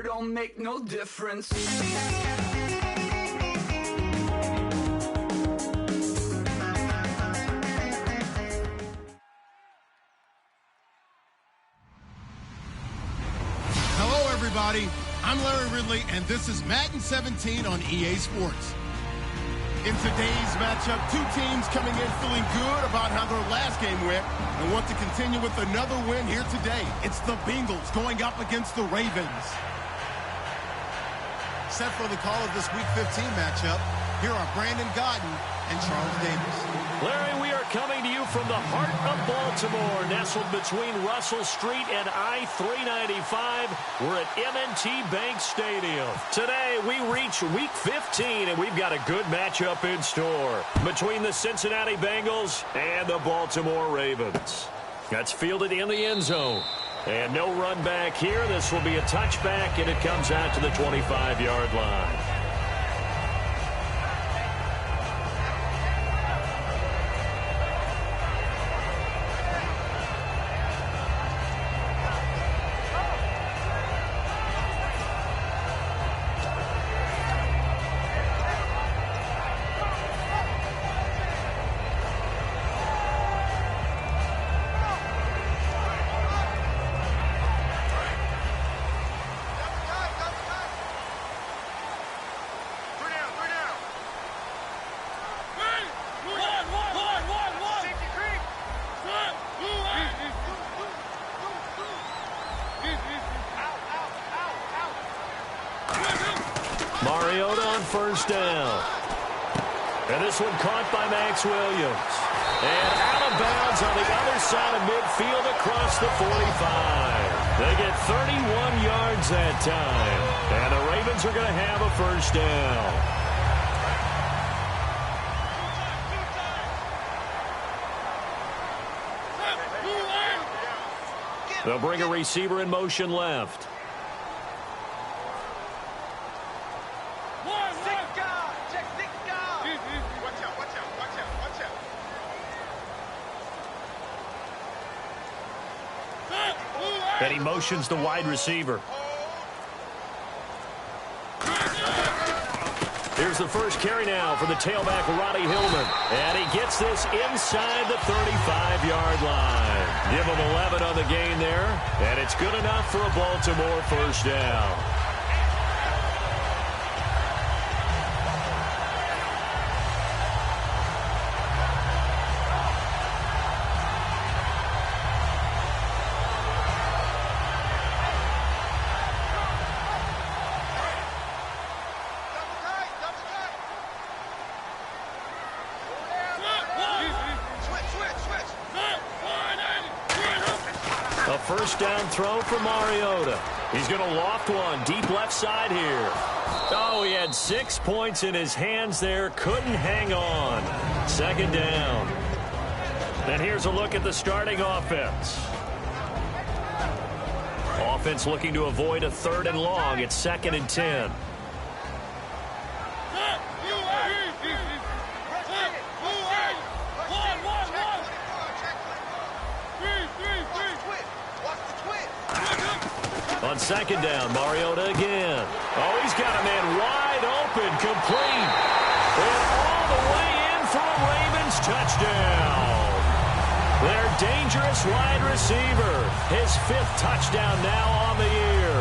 don't make no difference. Hello, everybody. I'm Larry Ridley, and this is Madden 17 on EA Sports. In today's matchup, two teams coming in feeling good about how their last game went and want to continue with another win here today. It's the Bengals going up against the Ravens. Set for the call of this Week 15 matchup, here are Brandon Godden and Charles Davis. Larry, we are coming to you from the heart of Baltimore, nestled between Russell Street and I-395. We're at M&T Bank Stadium. Today, we reach Week 15, and we've got a good matchup in store between the Cincinnati Bengals and the Baltimore Ravens. That's fielded in the end zone. And no run back here. This will be a touchback, and it comes out to the 25-yard line. Mariota on first down. And this one caught by Max Williams. And out of bounds on the other side of midfield across the 45. They get 31 yards that time. And the Ravens are going to have a first down. They'll bring a receiver in motion left. And he motions the wide receiver. Here's the first carry now for the tailback, Roddy Hillman. And he gets this inside the 35-yard line. Give him 11 on the gain there. And it's good enough for a Baltimore first down. A first down throw for Mariota. He's going to loft one deep left side here. Oh, he had 6 points in his hands there. Couldn't hang on. Second down. And here's a look at the starting offense. Offense looking to avoid a 3rd and long. It's 2nd and 10. On second down, Mariota again. Oh, he's got a man wide open, complete. And all the way in for a Ravens touchdown. Their dangerous wide receiver. His 5th touchdown now on the year.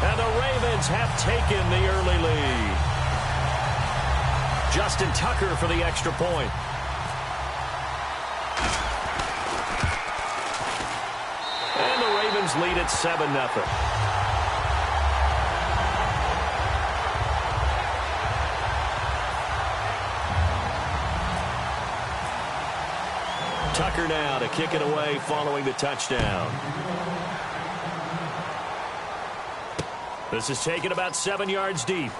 And the Ravens have taken the early lead. Justin Tucker for the extra point. And the Ravens lead at 7-0. Tucker now to kick it away following the touchdown. This is taken about 7 yards deep.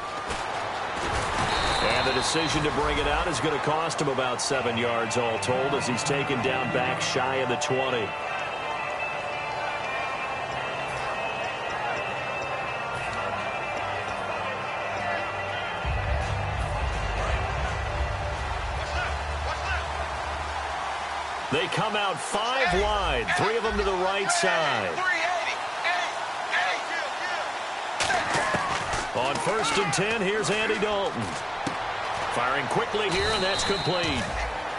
And the decision to bring it out is going to cost him about 7 yards all told as he's taken down back shy of the 20. They come out 5 wide, 3 of them to the right side. On 1st and 10, here's Andy Dalton. Firing quickly here, and that's complete.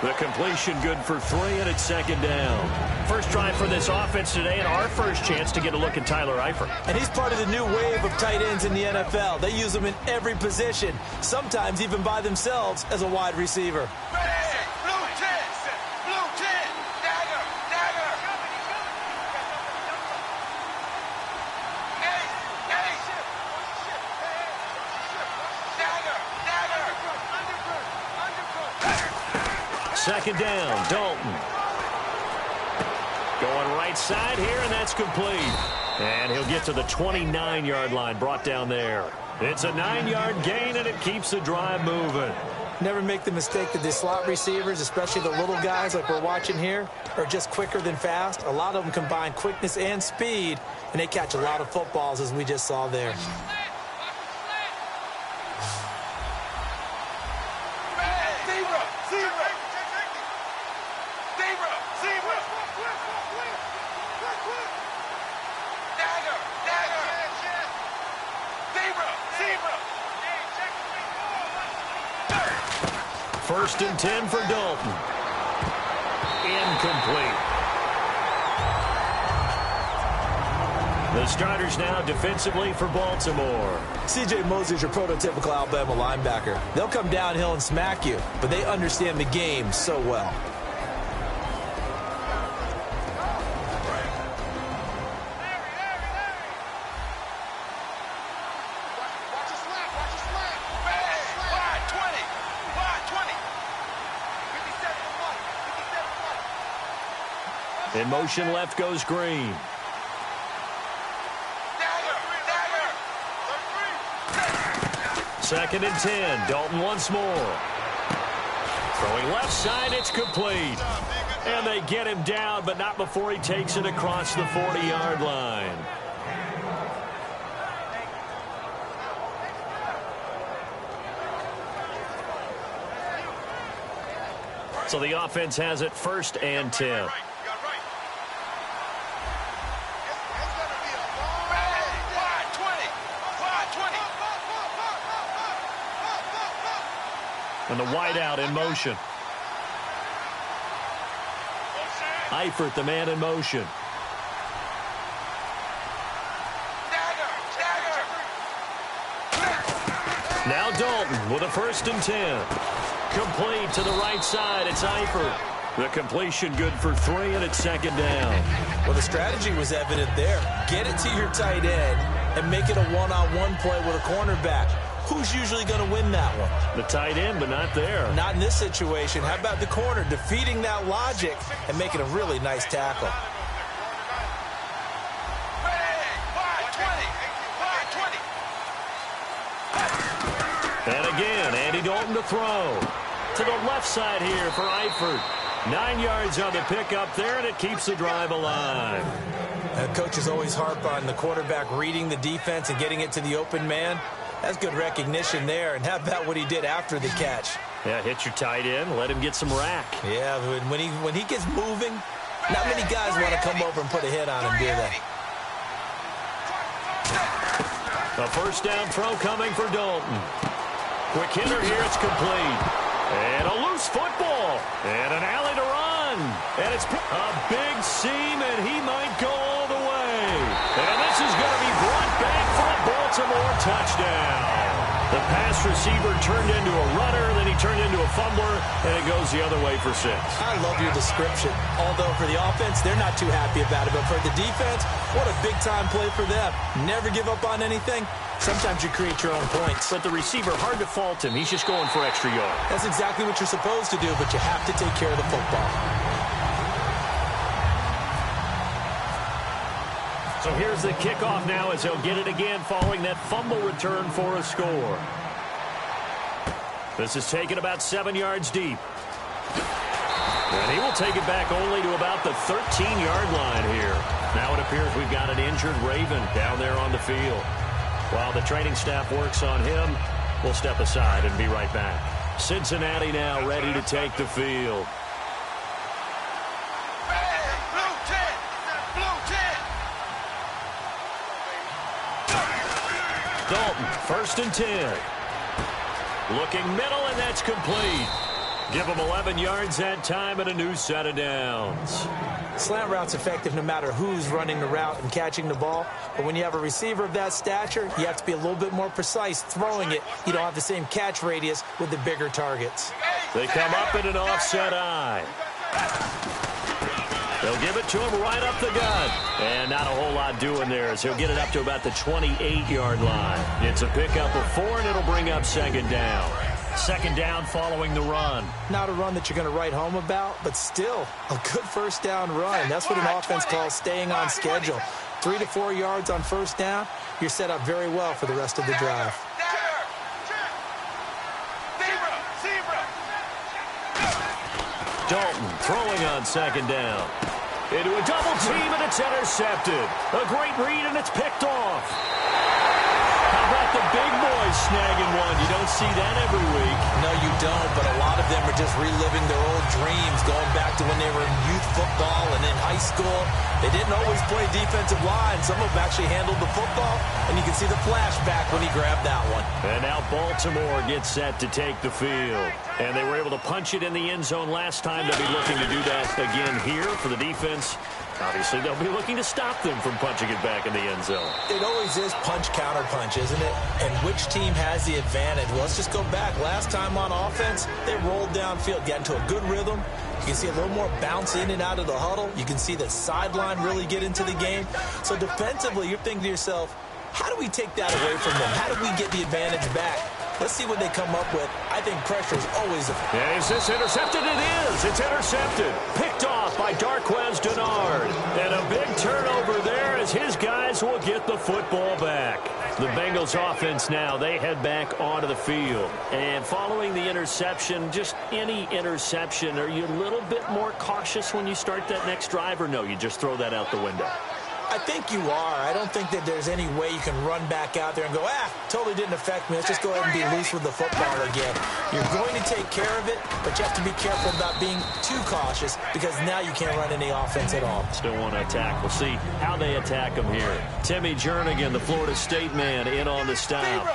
The completion good for 3, and it's 2nd down. First drive for this offense today, and our first chance to get a look at Tyler Eifert. And he's part of the new wave of tight ends in the NFL. They use them in every position, sometimes even by themselves as a wide receiver. Second down, Dalton. Going right side here, and that's complete. And he'll get to the 29-yard line, brought down there. It's a 9-yard gain, and it keeps the drive moving. Never make the mistake that the slot receivers, especially the little guys like we're watching here, are just quicker than fast. A lot of them combine quickness and speed, and they catch a lot of footballs, as we just saw there. First and 10 for Dalton. Incomplete. The starters now defensively for Baltimore. C.J. Mosley's your prototypical Alabama linebacker. They'll come downhill and smack you, but they understand the game so well. In motion left goes Green. Second and 10. Dalton once more. Throwing left side, it's complete. And they get him down, but not before he takes it across the 40-yard line. So the offense has it 1st and 10. And the wideout in motion. Eifert, the man in motion. Now Dalton with a 1st and 10. Complete to the right side. It's Eifert. The completion good for 3, and it's 2nd down. Well, the strategy was evident there. Get it to your tight end and make it a one-on-one play with a cornerback. Who's usually going to win that one? The tight end, but not there. Not in this situation. How about the corner defeating that logic and making a really nice tackle? And again, Andy Dalton to throw. To the left side here for Eifert. 9 yards on the pickup there, and it keeps the drive alive. Coaches always harp on the quarterback reading the defense and getting it to the open man. That's good recognition there. And how about what he did after the catch? Yeah, hit your tight end, let him get some rack. Yeah, when he gets moving, not many guys want to come over and put a hit on him, do they? A 1st down throw coming for Dalton. Quick hitter here, it's complete. And a loose football. And an alley to run. And it's a big seam, and he might go all the way. And this is going to be brought back for a Baltimore touchdown. The pass receiver turned into a runner, then he turned into a fumbler, and it goes the other way for 6. I love your description. Although for the offense, they're not too happy about it. But for the defense, what a big-time play for them. Never give up on anything. Sometimes you create your own points. But the receiver, hard to fault him. He's just going for extra yards. That's exactly what you're supposed to do, but you have to take care of the football. So here's the kickoff now as he'll get it again following that fumble return for a score. This is taken about 7 yards deep. And he will take it back only to about the 13-yard line here. Now it appears we've got an injured Raven down there on the field. While the training staff works on him, we'll step aside and be right back. Cincinnati now ready to take the field. Dalton, 1st and 10. Looking middle, and that's complete. Give him 11 yards that time and a new set of downs. Slant route's effective no matter who's running the route and catching the ball. But when you have a receiver of that stature, you have to be a little bit more precise throwing it. You don't have the same catch radius with the bigger targets. They come up in an offset eye. They'll give it to him right up the gut. And not a whole lot doing there as he'll get it up to about the 28-yard line. It's a pickup of 4, and it'll bring up 2nd down. 2nd down following the run. Not a run that you're going to write home about, but still a good 1st down run. That's what an offense calls staying on schedule. 3 to 4 yards on 1st down. You're set up very well for the rest of the drive. Dalton throwing on 2nd down. Into a double team, and it's intercepted. A great read, and it's picked off. How about the big boys snagging one? You don't see that every week. No, you don't, but a lot of them are just reliving their old dreams, going back to when they were in youth football and in high school. They didn't always play defensive line. Some of them actually handled the football, and you can see the flashback when he grabbed that one. And now Baltimore gets set to take the field. And they were able to punch it in the end zone last time. They'll be looking to do that again here for the defense. Obviously, they'll be looking to stop them from punching it back in the end zone. It always is punch-counter-punch, isn't it? And which team has the advantage? Well, let's just go back. Last time on offense, they rolled downfield, got into a good rhythm. You can see a little more bounce in and out of the huddle. You can see the sideline really get into the game. So defensively, you're thinking to yourself, how do we take that away from them? How do we get the advantage back? Let's see what they come up with. I think pressure is always a... Is this intercepted? It is. It's intercepted. Picked off by Darquez Denard. And a big turnover there as his guys will get the football back. The Bengals offense now, they head back onto the field. And following the interception, just any interception, are you a little bit more cautious when you start that next drive, or no, you just throw that out the window? I think you are. I don't think that there's any way you can run back out there and go, totally didn't affect me. Let's just go ahead and be loose with the football again. You're going to take care of it, but you have to be careful about being too cautious because now you can't run any offense at all. Still want to attack. We'll see how they attack them here. Timmy Jernigan, the Florida State man, in on the stop.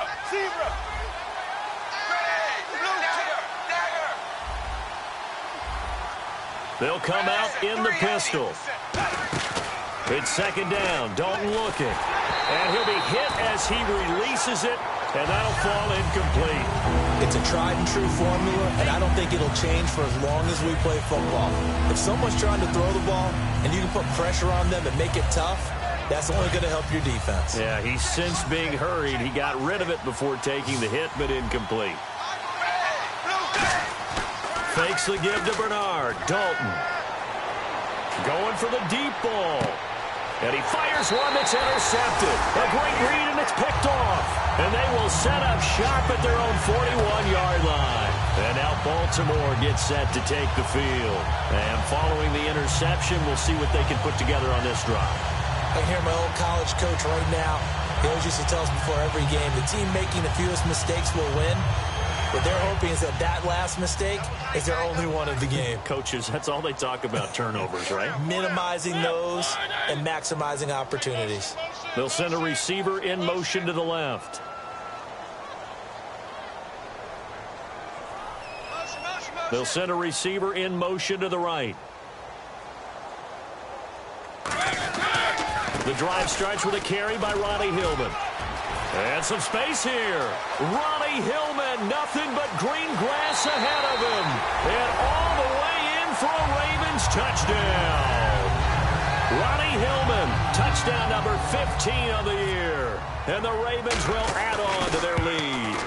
They'll come out in the pistol. It's 2nd down. Dalton looking. And he'll be hit as he releases it, and that'll fall incomplete. It's a tried-and-true formula, and I don't think it'll change for as long as we play football. If someone's trying to throw the ball, and you can put pressure on them and make it tough, that's only going to help your defense. Yeah, he's since being hurried. He got rid of it before taking the hit, but incomplete. Fakes the give to Bernard. Dalton going for the deep ball. And he fires one that's intercepted. A great read, and it's picked off. And they will set up shop at their own 41-yard line. And now Baltimore gets set to take the field. And following the interception, we'll see what they can put together on this drive. I hear my old college coach right now. He always used to tell us before every game, the team making the fewest mistakes will win. What they're hoping is that last mistake is their only one of the game. Coaches, that's all they talk about, turnovers, right? Minimizing those and maximizing opportunities. They'll send a receiver in motion to the left. They'll send a receiver in motion to the right. The drive starts with a carry by Ronnie Hillman. And some space here. Ronnie Hillman, nothing but green grass ahead of him. And all the way in for a Ravens touchdown. Ronnie Hillman, touchdown number 15 of the year. And the Ravens will add on to their lead.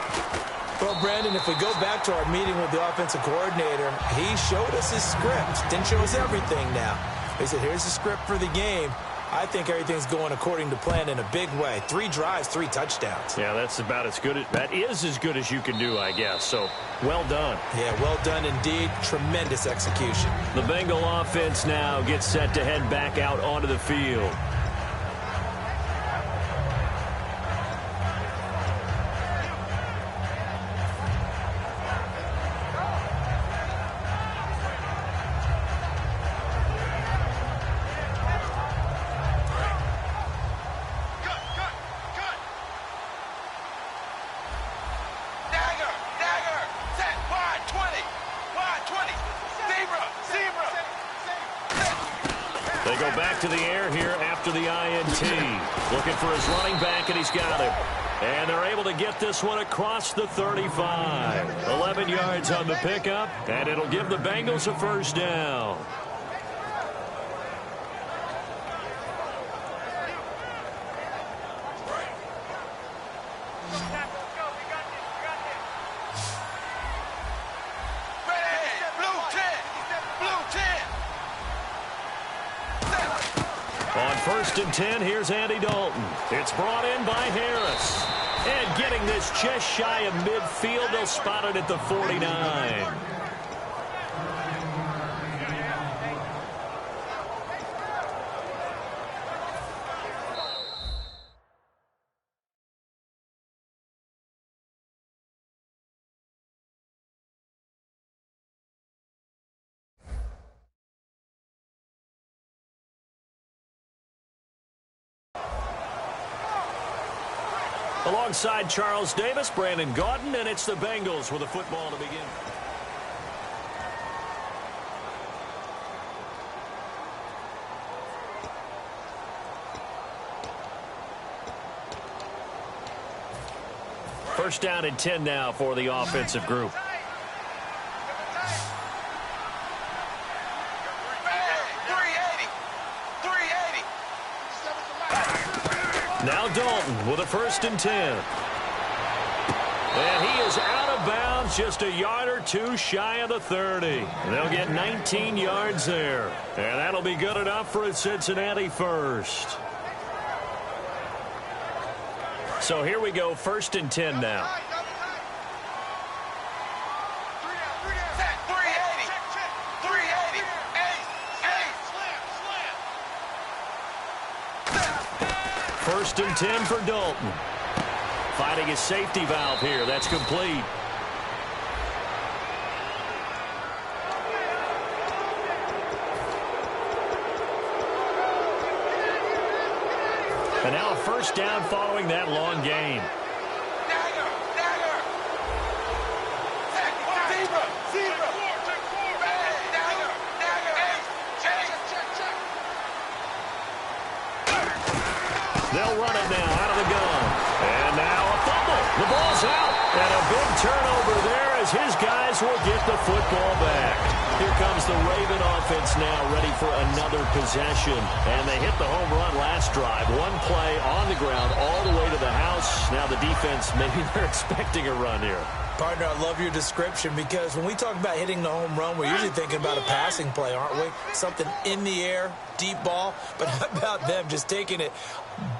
Well, Brandon, if we go back to our meeting with the offensive coordinator, he showed us his script. Didn't show us everything now. He said, here's the script for the game. I think everything's going according to plan in a big way. 3 drives, 3 touchdowns. Yeah, that's about as good. That is as good as you can do, I guess. So, well done. Yeah, well done indeed. Tremendous execution. The Bengal offense now gets set to head back out onto the field. back to the air here after the INT. Looking for his running back, and he's got him. And they're able to get this one across the 35. 11 yards on the pickup, and it'll give the Bengals a first down. On 1st and 10, here's Andy Dalton. It's brought in by Harris. And getting this just shy of midfield, they'll spot it at the 49. Alongside Charles Davis, Brandon Gaudin, and it's the Bengals with the football to begin. First down and 10 now for the offensive group. Now Dalton with a 1st and 10. And he is out of bounds, just a yard or two shy of the 30. They'll get 19 yards there. And that'll be good enough for a Cincinnati first. So here we go, 1st and 10 now. First and 10 for Dalton. Finding his safety valve here. That's complete. And now a first down following that long gain. They'll run it now out of the gun. And now a fumble. The ball's out. And a big turnover there as his guys will get the football back. Here comes the Raven offense now ready for another possession. And they hit the home run last drive. One play on the ground all the way to the house. Now the defense, maybe they're expecting a run here. Partner, I love your description because when we talk about hitting the home run, we're usually thinking about a passing play, aren't we? Something in the air, deep ball. But how about them just taking it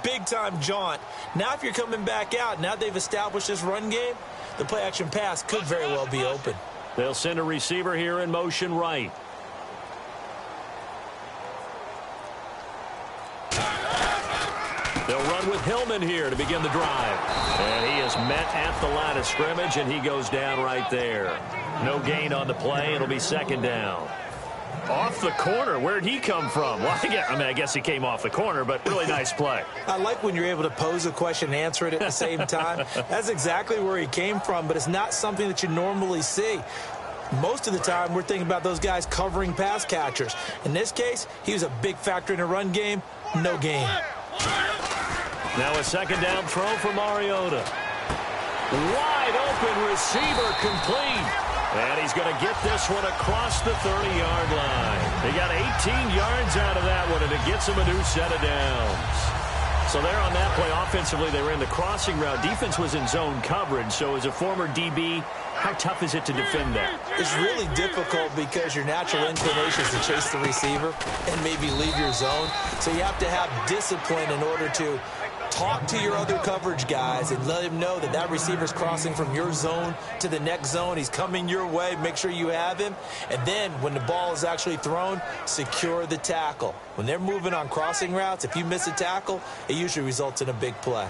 big-time jaunt? Now if you're coming back out, now they've established this run game, the play-action pass could very well be open. They'll send a receiver here in motion right. They'll run with Hillman here to begin the drive. And he is met at the line of scrimmage, and he goes down right there. No gain on the play. It'll be 2nd down. Off the corner. Where'd he come from? Well, I guess he came off the corner, but really nice play. I like when you're able to pose a question and answer it at the same time. That's exactly where he came from, but it's not something that you normally see. Most of the time, we're thinking about those guys covering pass catchers. In this case, he was a big factor in the run game. No gain. Now a 2nd down throw for Mariota. Wide open receiver complete. And he's going to get this one across the 30-yard line. He got 18 yards out of that one, and it gets him a new set of downs. So there on that play, offensively, they ran the crossing route. Defense was in zone coverage, so as a former DB, how tough is it to defend that? It's really difficult because your natural inclination is to chase the receiver and maybe leave your zone. So you have to have discipline in order to talk to your other coverage guys and let him know that that receiver's crossing from your zone to the next zone. He's coming your way. Make sure you have him. And then when the ball is actually thrown, secure the tackle. When they're moving on crossing routes, if you miss a tackle, it usually results in a big play.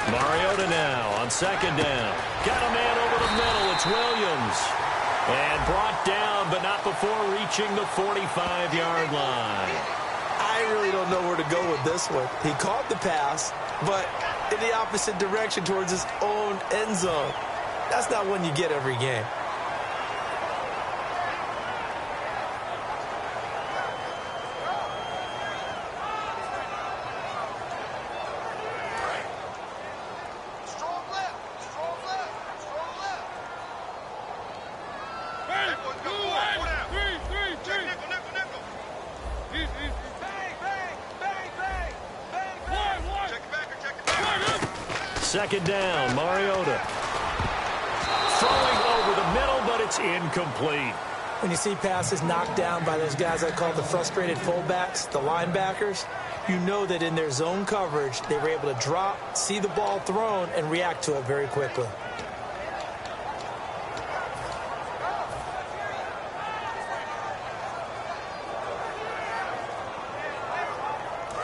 Mariota now on 2nd down. Got a man over the middle. It's Williams. And brought down, but not before reaching the 45-yard line. I really don't know where to go with this one. He caught the pass, but in the opposite direction towards his own end zone. That's not one you get every game. Second down, Mariota. Throwing over the middle, but it's incomplete. When you see passes knocked down by those guys I call the frustrated fullbacks, the linebackers, you know that in their zone coverage, they were able to drop, see the ball thrown, and react to it very quickly.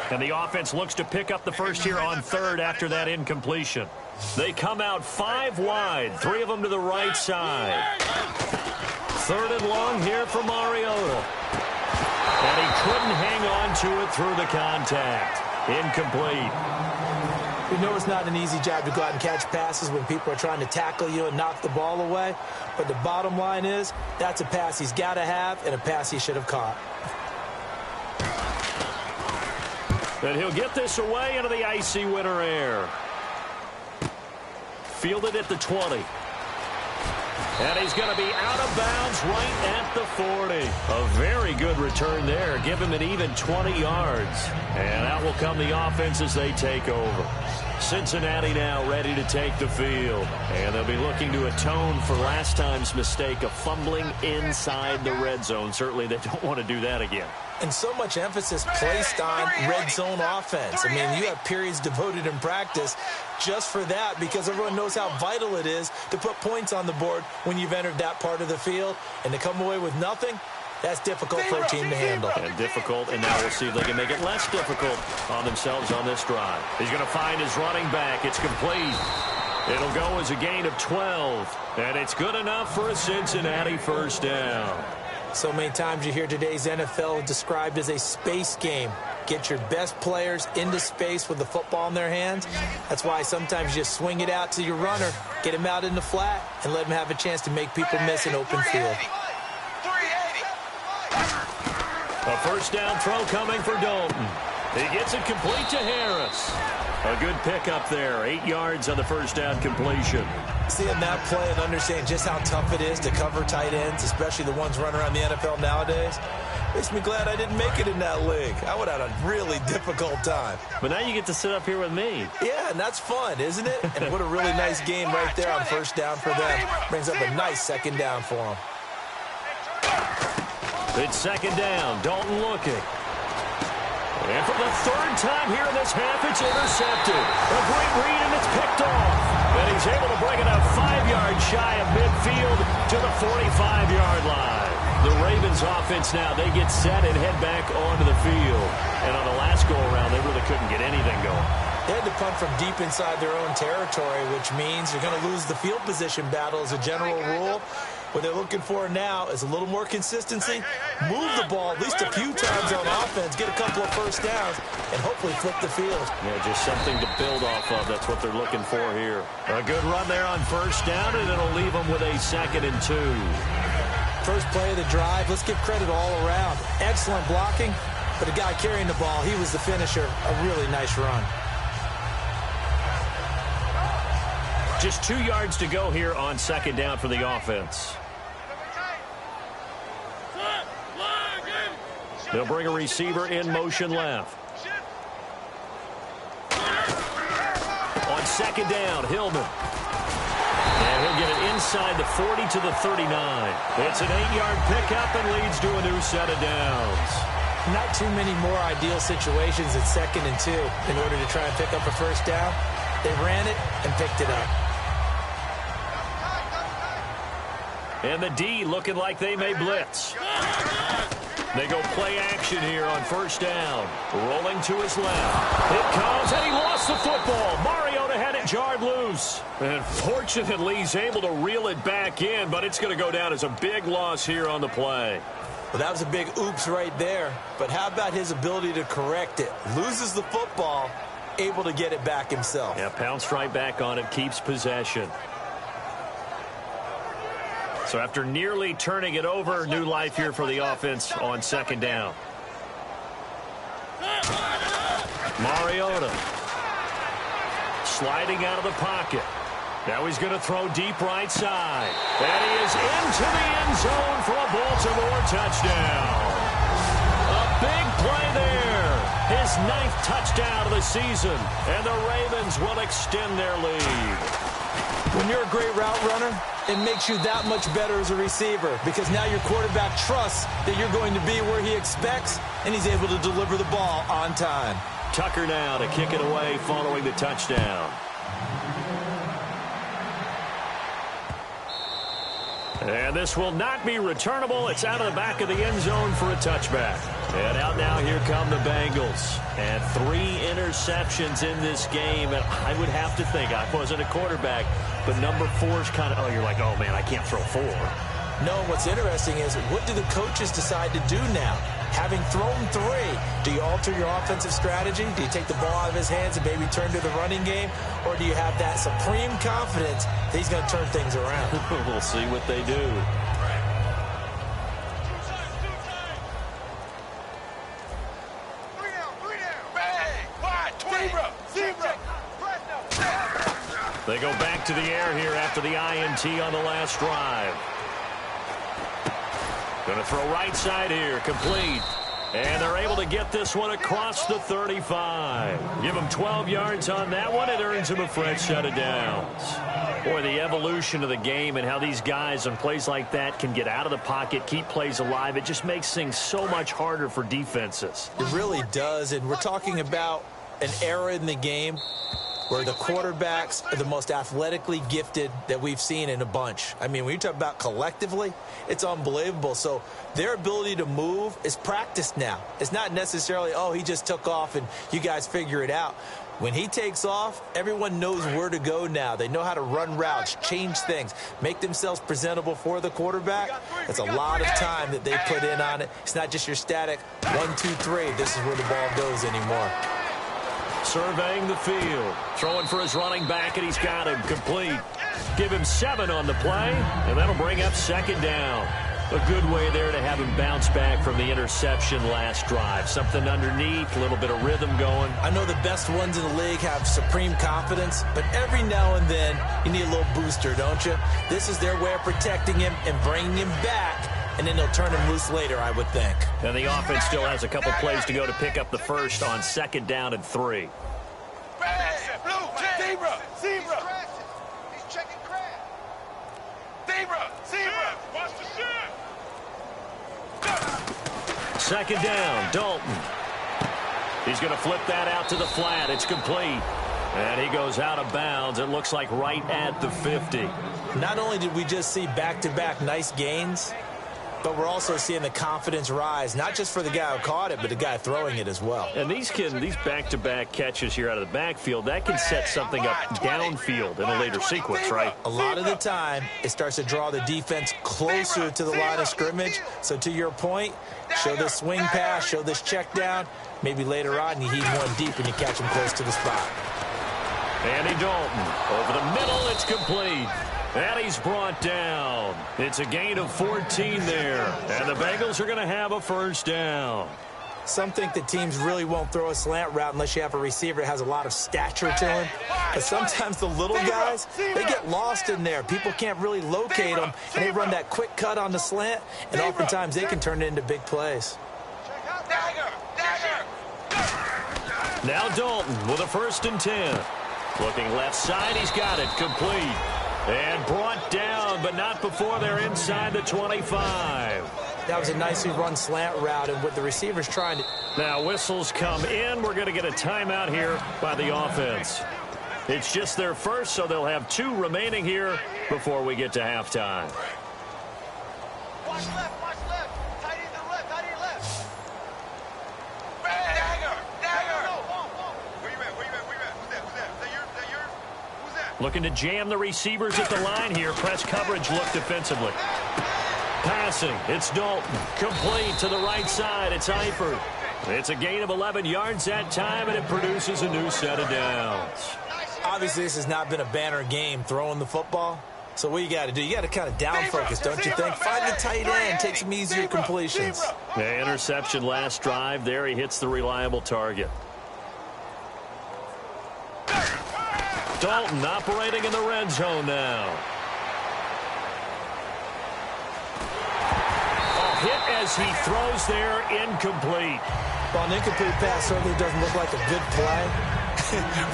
And the offense looks to pick up the first here on third after that incompletion. They come out 5 wide, 3 of them to the right side. Third and long here for Mariota. And he couldn't hang on to it through the contact. Incomplete. We know it's not an easy job to go out and catch passes when people are trying to tackle you and knock the ball away. But the bottom line is, that's a pass he's got to have and a pass he should have caught. And he'll get this away into the icy winter air. Fielded at the 20. And he's going to be out of bounds right at the 40. A very good return there. Give him an even 20 yards. And out will come the offense as they take over. Cincinnati now ready to take the field. And they'll be looking to atone for last time's mistake of fumbling inside the red zone. Certainly they don't want to do that again. And so much emphasis placed on red zone offense. I mean, you have periods devoted in practice just for that because everyone knows how vital it is to put points on the board when you've entered that part of the field. And to come away with nothing, that's difficult for a team to handle. And difficult, and now we'll see if they can make it less difficult on themselves on this drive. He's going to find his running back. It's complete. It'll go as a gain of 12. And it's good enough for a Cincinnati first down. So many times you hear today's NFL described as a space game. Get your best players into space with the football in their hands. That's why sometimes you just swing it out to your runner, get him out in the flat, and let him have a chance to make people miss an open field. A first down throw coming for Dalton. He gets it complete to Harris. A good pickup there. 8 yards on the first down completion. Seeing that play and understanding just how tough it is to cover tight ends, especially the ones running around the NFL nowadays, makes me glad I didn't make it in that league. I would have had a really difficult time. But now you get to sit up here with me. Yeah, and that's fun, isn't it? And what a really nice game right there on first down for them. Brings up a nice second down for them. It's second down. Dalton looking. And for the third time here in this half, it's intercepted. A great read, and it's picked off. And he's able to bring it up 5 yards shy of midfield to the 45-yard line. The Ravens offense now, they get set and head back onto the field. And on the last go-around, they really couldn't get anything going. They had to punt from deep inside their own territory, which means you're going to lose the field position battle as a general rule. What they're looking for now is a little more consistency, move the ball at least a few times on offense, get a couple of first downs, and hopefully flip the field. Yeah, just something to build off of. That's what they're looking for here. A good run there on first down, and it'll leave them with a 2nd and 2. First play of the drive, let's give credit all around. Excellent blocking, but the guy carrying the ball, he was the finisher. A really nice run. Just 2 yards to go here on second down for the offense. They'll bring a receiver in motion left. On second down, Hillman. And he'll get it inside the 40 to the 39. It's an 8-yard pickup and leads to a new set of downs. Not too many more ideal situations at 2nd and 2 in order to try and pick up a first down. They ran it and picked it up. And the D looking like they may blitz. They go play action here on first down. Rolling to his left. It comes, and he lost the football. Mariota had it jarred loose. And fortunately, he's able to reel it back in, but it's going to go down as a big loss here on the play. Well, that was a big oops right there. But how about his ability to correct it? Loses the football, able to get it back himself. Yeah, pounced right back on it, keeps possession. So after nearly turning it over, new life here for the offense on second down. Mariota sliding out of the pocket. Now he's going to throw deep right side. And he is into the end zone for a Baltimore touchdown. A big play there. His 9th touchdown of the season. And the Ravens will extend their lead. When you're a great route runner, it makes you that much better as a receiver because now your quarterback trusts that you're going to be where he expects, and he's able to deliver the ball on time. Tucker now to kick it away following the touchdown. And this will not be returnable. It's out of the back of the end zone for a touchback. And out now, here come the Bengals. And 3 interceptions in this game. And I would have to think, I wasn't a quarterback, but number 4 is kind of, oh, you're like, oh, man, I can't throw 4. No, what's interesting is what do the coaches decide to do now? Having thrown 3, do you alter your offensive strategy? Do you take the ball out of his hands and maybe turn to the running game? Or do you have that supreme confidence that he's going to turn things around? We'll see what they do. They go back to the air here after the INT on the last drive. Going to throw right side here, complete. And they're able to get this one across the 35. Give them 12 yards on that one. It earns them a fresh set of downs. Boy, the evolution of the game and how these guys on plays like that can get out of the pocket, keep plays alive, it just makes things so much harder for defenses. It really does, and we're talking about an era in the game where the quarterbacks are the most athletically gifted that we've seen in a bunch. I mean, when you talk about collectively, it's unbelievable. So their ability to move is practiced now. It's not necessarily, oh, he just took off and you guys figure it out. When he takes off, everyone knows where to go now. They know how to run routes, change things, make themselves presentable for the quarterback. That's a lot of time that they put in on it. It's not just your static 1, 2, 3. This is where the ball goes anymore. Surveying the field, throwing for his running back, and he's got him complete. Give him 7 on the play, and that'll bring up second down. A good way there to have him bounce back from the interception last drive. Something underneath, a little bit of rhythm going. I know the best ones in the league have supreme confidence, but every now and then you need a little booster, don't you? This is their way of protecting him and bringing him back, and then they'll turn him loose later, I would think. And the offense still has a couple plays to go to pick up the first on second down and 3. Zebra! He's checking crab. Zebra! Watch the shit! Second down, Dalton. He's going to flip that out to the flat. It's complete. And he goes out of bounds. It looks like right at the 50. Not only did we just see back-to-back nice gains, but we're also seeing the confidence rise, not just for the guy who caught it, but the guy throwing it as well. And these back-to-back catches here out of the backfield, that can set something up downfield in a later sequence, right? A lot of the time, it starts to draw the defense closer to the line of scrimmage. So to your point, show this swing pass, show this check down. Maybe later on, you heave one deep and you catch him close to the spot. Andy Dalton, over the middle, it's complete. And he's brought down. It's a gain of 14 there. And the Bengals are going to have a first down. Some think that teams really won't throw a slant route unless you have a receiver that has a lot of stature to him. But sometimes the little guys, they get lost in there. People can't really locate them, and they run that quick cut on the slant, and oftentimes they can turn it into big plays. Now Dalton with a 1st and 10. Looking left side, he's got it, complete. And brought down, but not before they're inside the 25. That was a nicely run slant route, and what the receiver's trying to... Now whistles come in. We're going to get a timeout here by the offense. It's just their first, so they'll have 2 remaining here before we get to halftime. Watch left. Tight end to the left, Dagger! Where you at? Who's that? Is that yours? Who's that? Looking to jam the receivers at the line here. Press coverage look defensively. Passing, it's Dalton. Complete to the right side, it's Eifert. It's a gain of 11 yards that time, and it produces a new set of downs. Obviously, this has not been a banner game throwing the football, So what you got to do, you got to kind of down focus, don't you think? Find the tight end, take some easier completions. The interception last drive. There he hits the reliable target. Dalton operating in the red zone now. A hit as he throws there, incomplete. Well, an incomplete pass certainly doesn't look like a good play.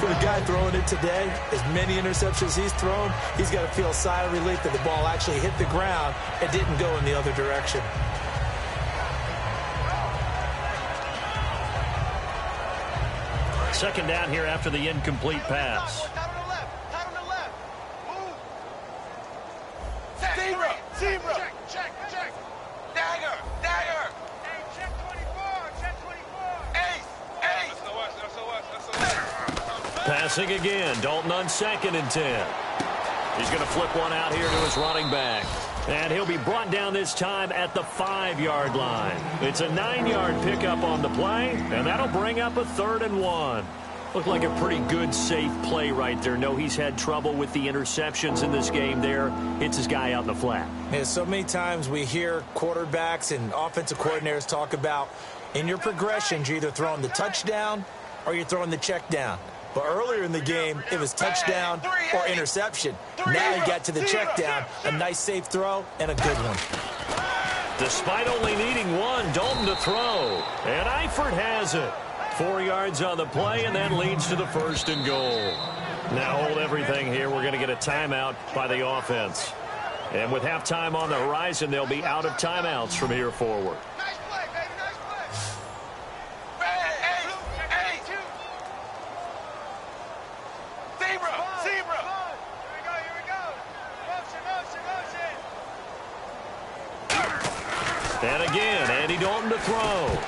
For the guy throwing it today, as many interceptions he's thrown, he's got to feel a sigh of relief that the ball actually hit the ground and didn't go in the other direction. Second down here after the incomplete pass. Zebra. Check. Dagger. Hey, check 24. Ace. That's us. Passing again. Dalton on 2nd and 10. He's going to flip one out here to his running back. And he'll be brought down this time at the 5-yard line. It's a 9-yard pickup on the play, and that'll bring up a 3rd and 1. Looked like a pretty good, safe play right there. No, he's had trouble with the interceptions in this game there. Hits his guy out in the flat. Yeah, so many times we hear quarterbacks and offensive coordinators talk about in your progressions, you're either throwing the touchdown or you're throwing the check down. But earlier in the game, it was touchdown or interception. Now you got to the check down, a nice safe throw, and a good one. Despite only needing one, Dalton to throw. And Eifert has it. 4 yards on the play, and that leads to the 1st and goal. Now hold everything here. We're going to get a timeout by the offense. And with halftime on the horizon, they'll be out of timeouts from here forward. Nice play, baby. Nice play. Hey. Zebra. Here we go. Motion. And again, Andy Dalton to throw.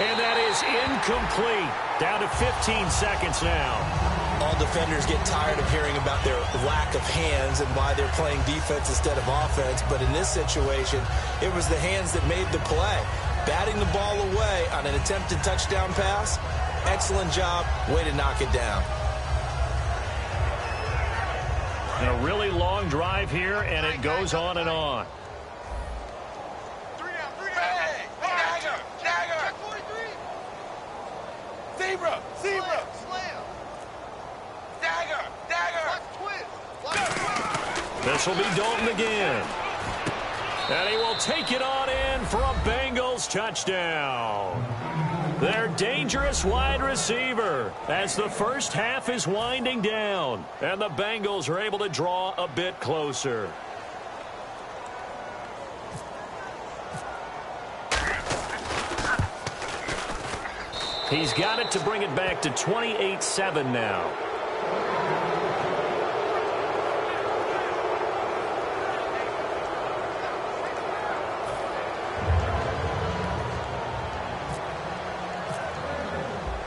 And that is incomplete. Down to 15 seconds now. All defenders get tired of hearing about their lack of hands and why they're playing defense instead of offense. But in this situation, it was the hands that made the play. Batting the ball away on an attempted touchdown pass. Excellent job. Way to knock it down. And a really long drive here, and it goes on and on. Zebra. Slam. Dagger. This will be Dalton again. And he will take it on in for a Bengals touchdown. Their dangerous wide receiver as the first half is winding down. And the Bengals are able to draw a bit closer. He's got it to bring it back to 28-7 now.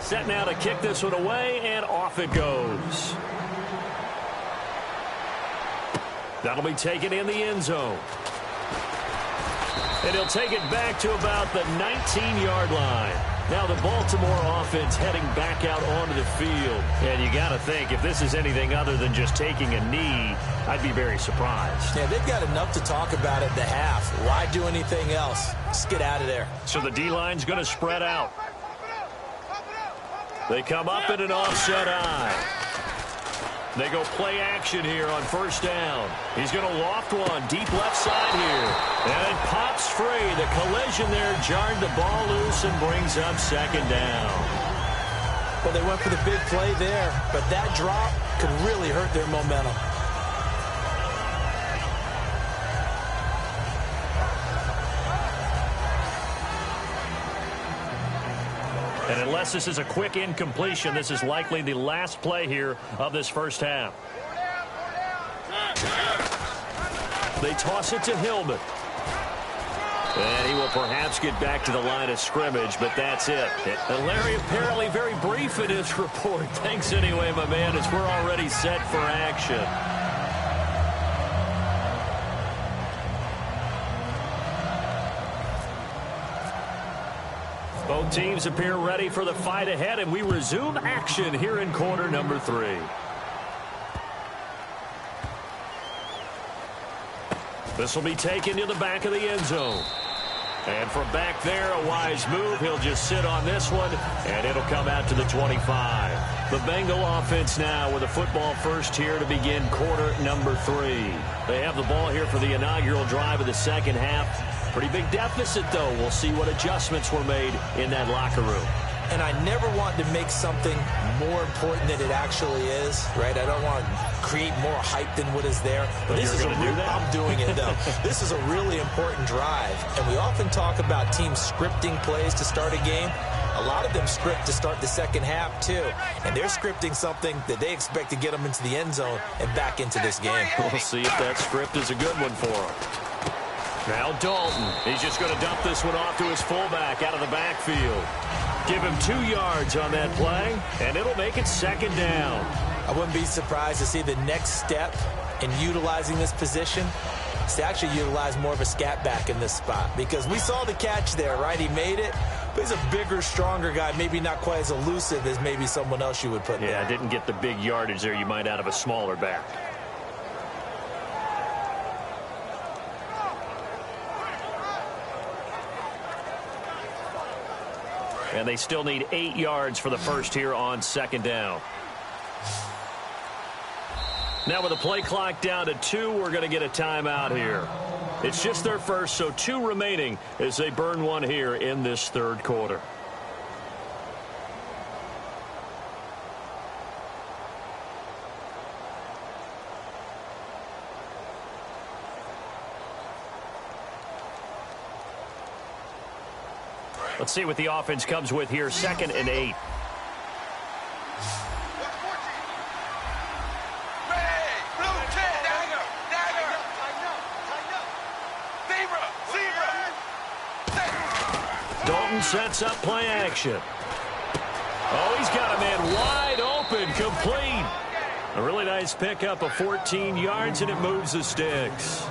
Set now to kick this one away, and off it goes. That'll be taken in the end zone. And he'll take it back to about the 19-yard line. Now the Baltimore offense heading back out onto the field. And you got to think, if this is anything other than just taking a knee, I'd be very surprised. Yeah, they've got enough to talk about at the half. Why do anything else? Just get out of there. So the D-line's going to spread out. They come up in an offset eye. They go play action here on 1st down. He's going to loft one deep left side here. And it pops free. The collision there jarred the ball loose and brings up 2nd down. Well, they went for the big play there, but that drop could really hurt their momentum. And unless this is a quick incompletion, this is likely the last play here of this first half. They toss it to Hillman. And he will perhaps get back to the line of scrimmage, but that's it. And Larry apparently very brief in his report. Thanks anyway, my man, as we're already set for action. Both teams appear ready for the fight ahead, and we resume action here in quarter number 3. This will be taken to the back of the end zone. And from back there, a wise move. He'll just sit on this one, and it'll come out to the 25. The Bengal offense now with a football first here to begin quarter number 3. They have the ball here for the inaugural drive of the second half. Pretty big deficit, though. We'll see what adjustments were made in that locker room. And I never want to make something more important than it actually is, right? I don't want to create more hype than what is there. But this is I'm doing it, though. This is a really important drive. And we often talk about teams scripting plays to start a game. A lot of them script to start the second half, too. And they're scripting something that they expect to get them into the end zone and back into this game. We'll see if that script is a good one for them. Now Dalton. He's just going to dump this one off to his fullback out of the backfield. Give him 2 yards on that play, and it'll make it second down. I wouldn't be surprised to see the next step in utilizing this position is to actually utilize more of a scat back in this spot, because we saw the catch there, right? He made it, but he's a bigger, stronger guy, maybe not quite as elusive as maybe someone else you would put there. Yeah, didn't get the big yardage there you might out of a smaller back. And they still need 8 yards for the first here on second down. Now with the play clock down to 2, we're going to get a timeout here. It's just their first, so 2 remaining as they burn one here in this third quarter. Let's see what the offense comes with here. 2nd and 8. Dalton sets up play action. Oh, he's got a man wide open, complete. A really nice pickup of 14 yards, and it moves the sticks.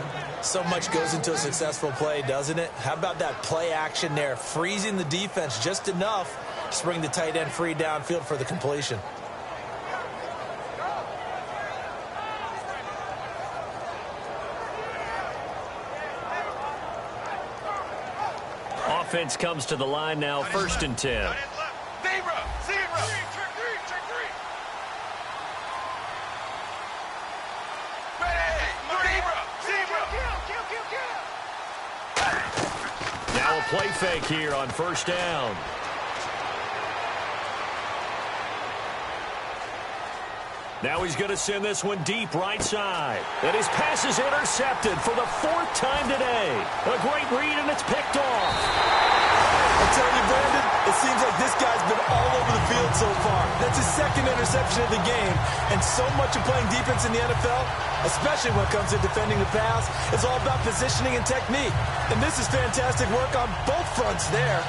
So much goes into a successful play, doesn't it? How about that play action there, freezing the defense just enough to bring the tight end free downfield for the completion. Offense comes to the line now, 1st and 10. Now a play fake here on 1st down. Now he's going to send this one deep right side. And his pass is intercepted for the 4th time today. A great read, and it's picked off. I tell you, Brandon, it seems like this guy's been all over the field so far. That's his 2nd interception of the game. And so much of playing defense in the NFL, especially when it comes to defending the pass, is all about positioning and technique. And this is fantastic work on both fronts there.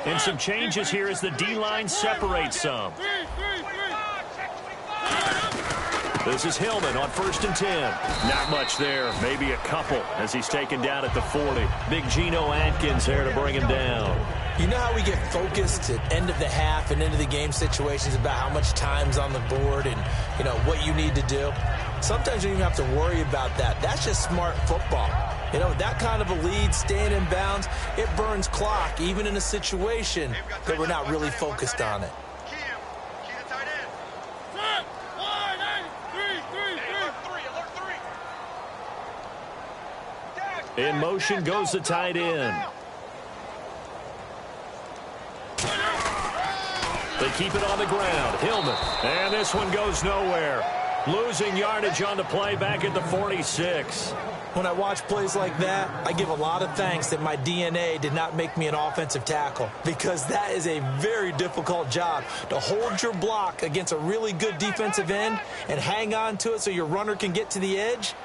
And some changes here as the D-line separates some. This is Hillman on 1st and 10. Not much there, maybe a couple as he's taken down at the 40. Big Geno Atkins there to bring him down. You know how we get focused at end of the half and into the game situations about how much time's on the board and, you know, what you need to do? Sometimes you don't even have to worry about that. That's just smart football. You know, that kind of a lead, staying in bounds, it burns clock, even in a situation that we're not really focused on it. In motion goes the tight end. They keep it on the ground. Hillman. And this one goes nowhere. Losing yardage on the play back at the 46. When I watch plays like that, I give a lot of thanks that my DNA did not make me an offensive tackle, because that is a very difficult job to hold your block against a really good defensive end and hang on to it so your runner can get to the edge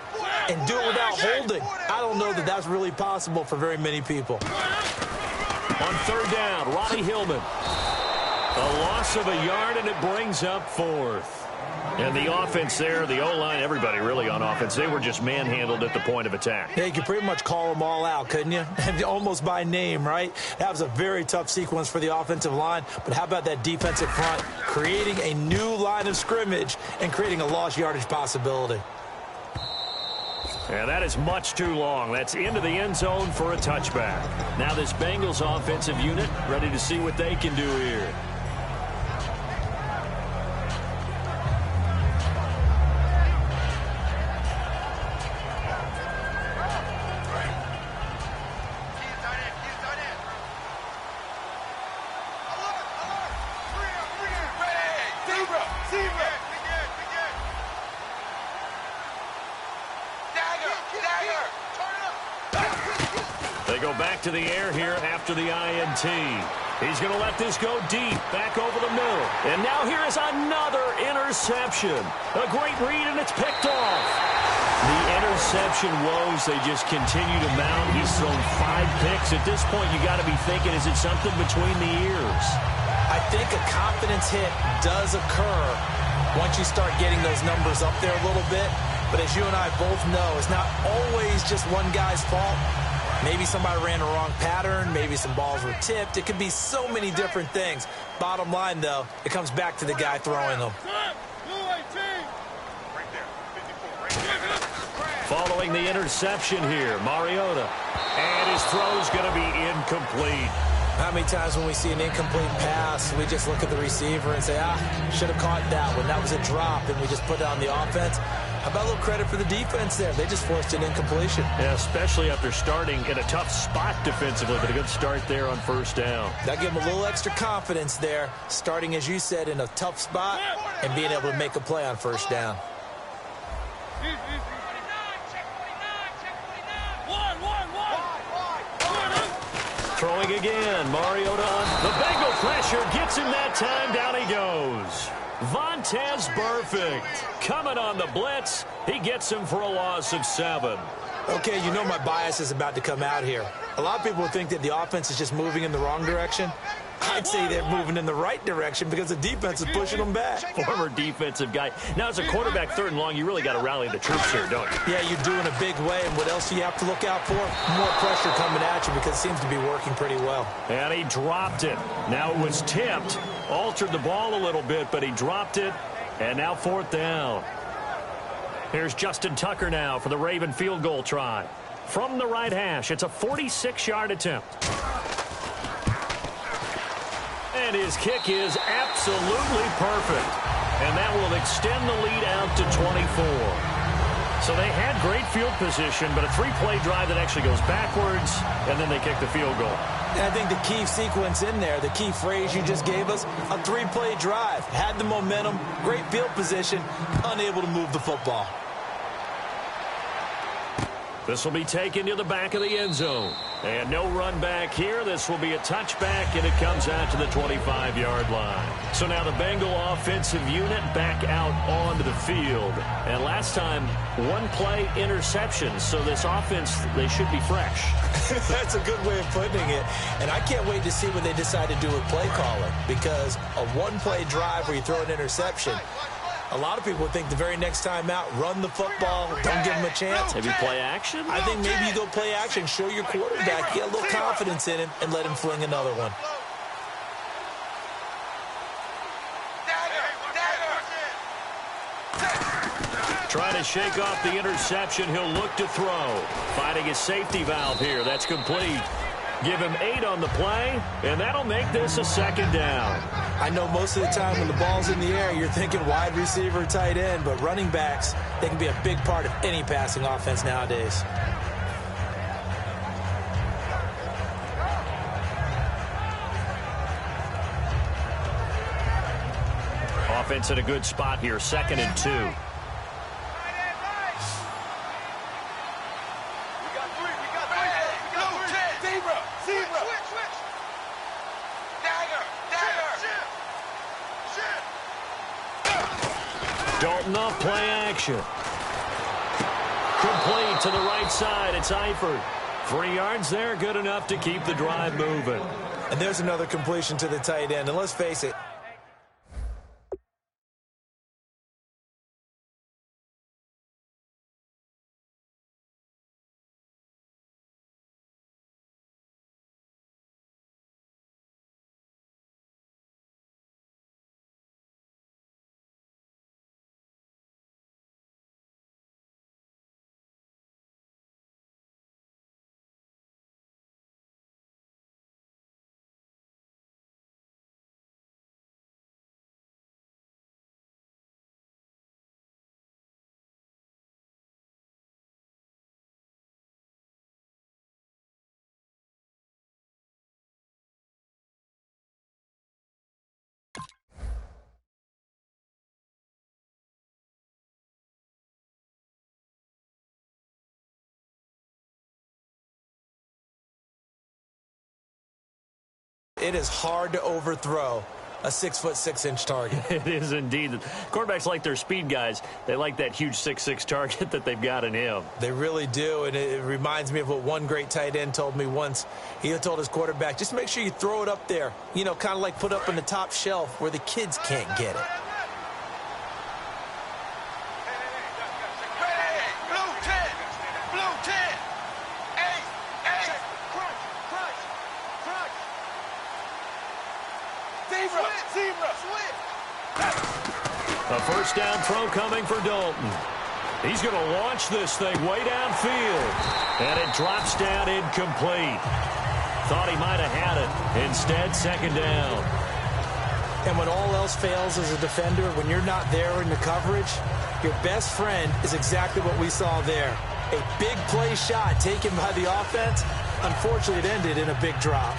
and do it without holding. I don't know that that's really possible for very many people. On 3rd down, Ronnie Hillman. A loss of a yard, and it brings up 4th. And the offense there, the O-line, everybody really on offense, they were just manhandled at the point of attack. Yeah, you could pretty much call them all out, couldn't you? Almost by name, right? That was a very tough sequence for the offensive line. But how about that defensive front creating a new line of scrimmage and creating a lost yardage possibility? Yeah, that is much too long. That's into the end zone for a touchback. Now this Bengals offensive unit ready to see what they can do here. They go back to the air here after the INT. He's going to let this go deep, back over the middle. And now here is another interception. A great read, and it's picked off. The interception woes, they just continue to mount. He's thrown 5 picks. At this point, you got to be thinking, is it something between the ears? I think a confidence hit does occur once you start getting those numbers up there a little bit. But as you and I both know, it's not always just one guy's fault. Maybe somebody ran the wrong pattern. Maybe some balls were tipped. It could be so many different things. Bottom line, though, it comes back to the guy throwing them. Following the interception here, Mariota. And his throw's going to be incomplete. How many times when we see an incomplete pass, we just look at the receiver and say, should have caught that one. That was a drop, and we just put it on the offense. How about a little credit for the defense there? They just forced an incompletion. Yeah, especially after starting in a tough spot defensively, but a good start there on first down. That gave them a little extra confidence there, starting, as you said, in a tough spot and being able to make a play on first down. Throwing again, Mariota on the Bengal pressure, gets him that time, down he goes. Vontaze Burfict coming on the blitz. He gets him for a loss of 7. Okay, you know my bias is about to come out here. A lot of people think that the offense is just moving in the wrong direction. I'd say they're moving in the right direction because the defense is pushing them back. Former defensive guy. Now, as a quarterback, 3rd and long, you really got to rally the troops here, don't you? Yeah, you do in a big way. And what else do you have to look out for? More pressure coming at you because it seems to be working pretty well. And he dropped it. Now it was tipped. Altered the ball a little bit, but he dropped it. And now 4th down. Here's Justin Tucker now for the Raven field goal try. From the right hash, it's a 46-yard attempt. And his kick is absolutely perfect. And that will extend the lead out to 24. So they had great field position, but a 3-play drive that actually goes backwards, and then they kick the field goal. And I think the key sequence in there, the key phrase you just gave us, a 3-play drive. Had the momentum, great field position, unable to move the football. This will be taken to the back of the end zone. And no run back here. This will be a touchback, and it comes out to the 25-yard line. So now the Bengal offensive unit back out onto the field. And last time, 1-play interception. So this offense, they should be fresh. That's a good way of putting it. And I can't wait to see what they decide to do with play calling. Because a 1-play drive where you throw an interception, a lot of people think the very next time out, run the football, don't give him a chance. Maybe play action? I think maybe you go play action, show your quarterback, get a little confidence in him, and let him fling another one. Trying to shake off the interception. He'll look to throw. Finding his safety valve here. That's complete. Give him 8 on the play, and that'll make this a 2nd down. I know most of the time when the ball's in the air, you're thinking wide receiver, tight end, but running backs, they can be a big part of any passing offense nowadays. Offense in a good spot here, 2nd and 2. Dalton off play action. Complete to the right side. It's Eifert. 3 yards there, good enough to keep the drive moving. And there's another completion to the tight end. And let's face it, it is hard to overthrow a 6'6" target. It is indeed. Quarterbacks like their speed guys. They like that huge 6'6" target that they've got in him. They really do, and it reminds me of what one great tight end told me once. He told his quarterback, just make sure you throw it up there, you know, kind of like put up on the top shelf where the kids can't get it. A first down throw coming for Dalton. He's going to launch this thing way downfield. And it drops down incomplete. Thought he might have had it. Instead, second down. And when all else fails as a defender, when you're not there in the coverage, your best friend is exactly what we saw there. A big play shot taken by the offense. Unfortunately, it ended in a big drop.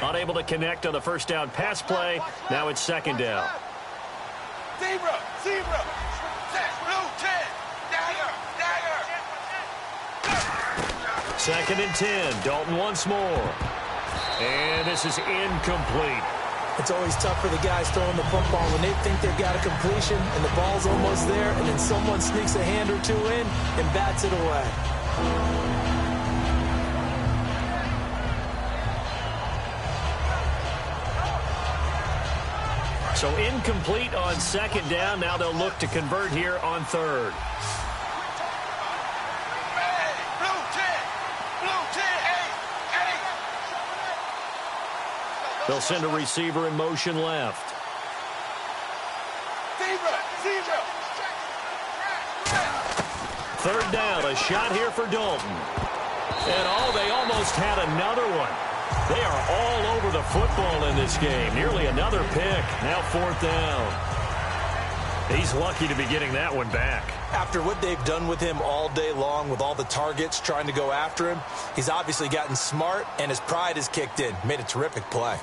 Unable to connect on the first down pass play. Now it's second down. Zebra. Blue 10. Dagger. Second and 10. Dalton once more. And this is incomplete. It's always tough for the guys throwing the football when they think they've got a completion and the ball's almost there, and then someone sneaks a hand or two in and bats it away. So incomplete on second down. Now they'll look to convert here on third. They'll send a receiver in motion left. Third down, a shot here for Dalton. And they almost had another one. They are all over the football in this game. Nearly another pick. Now fourth down. He's lucky to be getting that one back. After what they've done with him all day long with all the targets trying to go after him, he's obviously gotten smart and his pride has kicked in. Made a terrific play.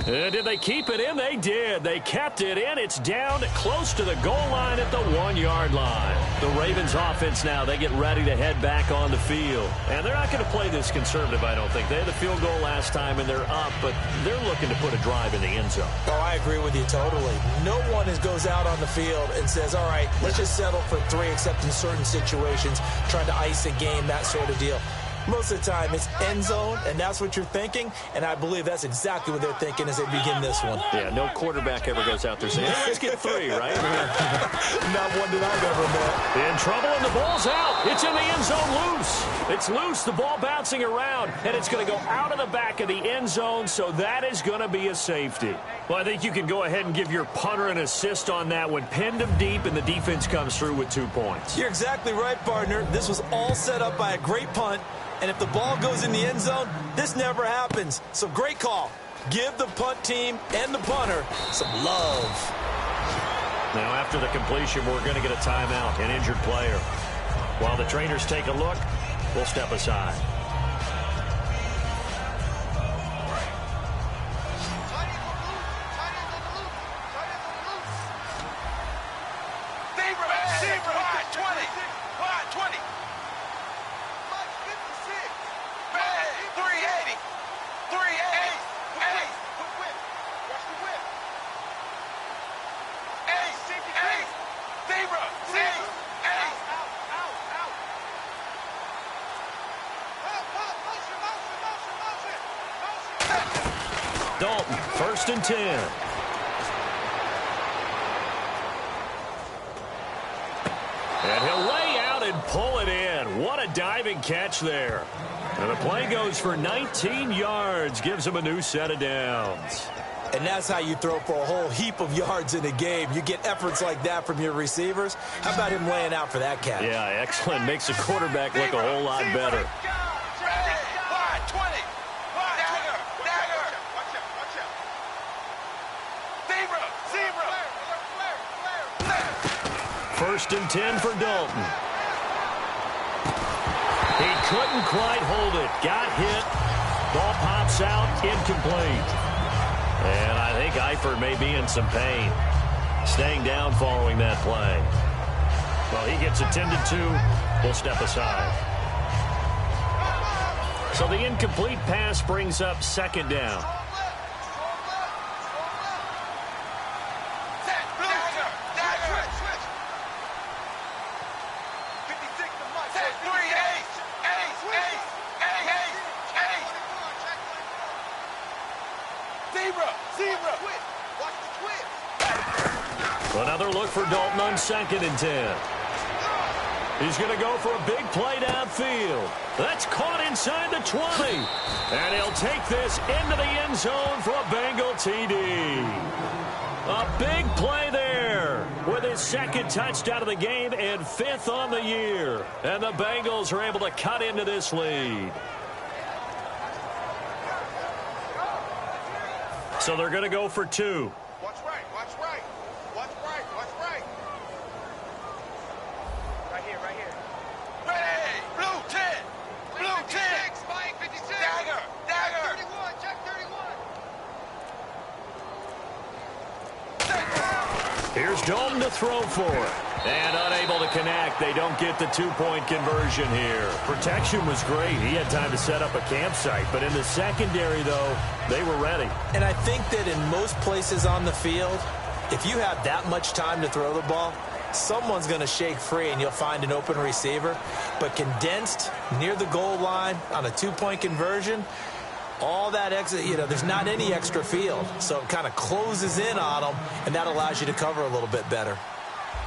Did they keep it in? They did. They kept it in. It's down close to the goal line at the 1-yard line. The Ravens offense now, they get ready to head back on the field. And they're not going to play this conservative, I don't think. They had the field goal last time, and they're up, but they're looking to put a drive in the end zone. Oh, I agree with you totally. No one goes out on the field and says, all right, let's just settle for 3, except in certain situations, trying to ice a game, that sort of deal. Most of the time, it's end zone, and that's what you're thinking, and I believe that's exactly what they're thinking as they begin this one. Yeah, no quarterback ever goes out there saying, hey, let's get 3, right? Not one that I've ever met. In trouble, and the ball's out. It's in the end zone loose. It's loose, the ball bouncing around, and it's going to go out of the back of the end zone, so that is going to be a safety. Well, I think you can go ahead and give your punter an assist on that one. Pinned him deep, and the defense comes through with 2 points. You're exactly right, partner. This was all set up by a great punt. And if the ball goes in the end zone, this never happens. So great call. Give the punt team and the punter some love. Now after the completion, we're going to get a timeout, an injured player. While the trainers take a look, we'll step aside. Dalton, 1st and 10. And he'll lay out and pull it in. What a diving catch there. And the play goes for 19 yards, gives him a new set of downs. And that's how you throw for a whole heap of yards in a game. You get efforts like that from your receivers. How about him laying out for that catch? Yeah, excellent. Makes the quarterback look a whole lot better. First and 10 for Dalton. He couldn't quite hold it. Got hit. Ball pops out, incomplete. And I think Eifert may be in some pain. Staying down following that play. Well, he gets attended to. We'll step aside. So the incomplete pass brings up second down. Another look for Dalton on 2nd and 10. He's going to go for a big play downfield. That's caught inside the 20. And he'll take this into the end zone for a Bengal TD. A big play there with his 2nd touchdown of the game and 5th on the year. And the Bengals are able to cut into this lead. So they're going to go for 2. Watch right, watch right. Watch right, watch right. Right here, right here. Ready! Blue 10! Blue 10! Spike 56! Dagger! Dagger! 31, check 31! Here's Dalton to throw for it. And unable to connect. They don't get the 2-point conversion here. Protection was great. He had time to set up a campsite. But in the secondary, though, they were ready. And I think that in most places on the field, if you have that much time to throw the ball, someone's going to shake free and you'll find an open receiver. But condensed near the goal line on a 2-point conversion, all that exit, there's not any extra field. So it kind of closes in on them, and that allows you to cover a little bit better.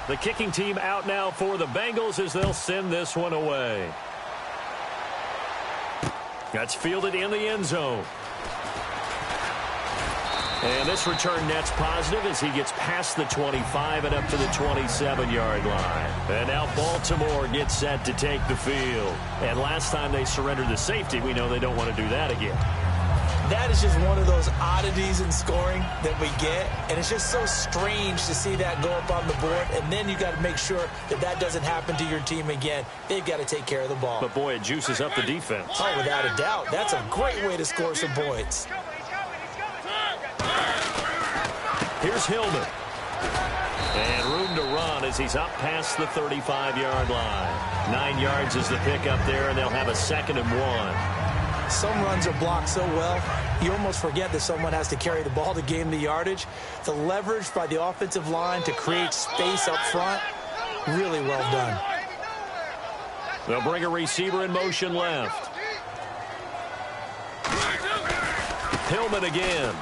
The kicking team out now for the Bengals as they'll send this one away. That's fielded in the end zone. And this return net's positive as he gets past the 25 and up to the 27-yard line. And now Baltimore gets set to take the field. And last time they surrendered the safety, we know they don't want to do that again. That is just one of those oddities in scoring that we get, and it's just so strange to see that go up on the board, and then you got to make sure that that doesn't happen to your team again. They've got to take care of the ball. But, boy, it juices up the defense. Oh, without a doubt. That's a great way to score some points. Here's Hillman. And room to run as he's up past the 35-yard line. 9 yards is the pickup there, and they'll have a 2nd and 1. Some runs are blocked so well, you almost forget that someone has to carry the ball to gain the yardage. The leverage by the offensive line to create space up front, really well done. They'll bring a receiver in motion left. Hillman again.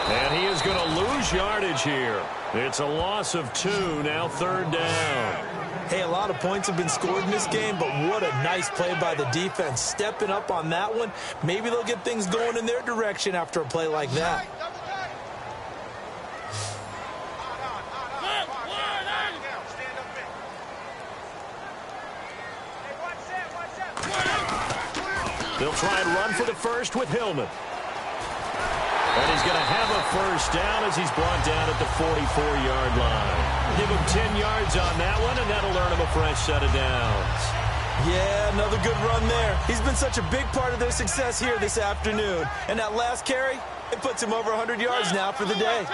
And he is going to lose yardage here. It's a loss of 2, now 3rd down. Hey, a lot of points have been scored in this game, but what a nice play by the defense. Stepping up on that one, maybe they'll get things going in their direction after a play like that. They'll try and run for the first with Hillman. And he's going to have a first down as he's brought down at the 44-yard line. Give him 10 yards on that one, and that'll earn him a fresh set of downs. Yeah, another good run there. He's been such a big part of their success here this afternoon. And that last carry, it puts him over 100 yards now for the day.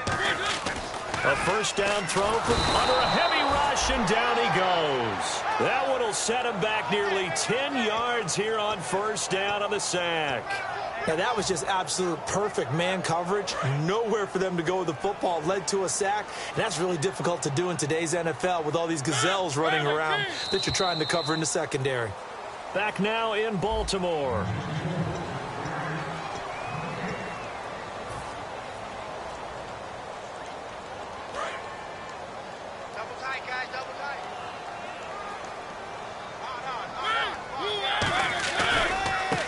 A first down throw from under a heavy rush, and down he goes. That one will set him back nearly 10 yards here on first down on the sack. Now, that was just absolute perfect man coverage. Nowhere for them to go with the football. Led to a sack. And that's really difficult to do in today's NFL with all these gazelles running around that you're trying to cover in the secondary. Back now in Baltimore. Double tight, guys, double tight.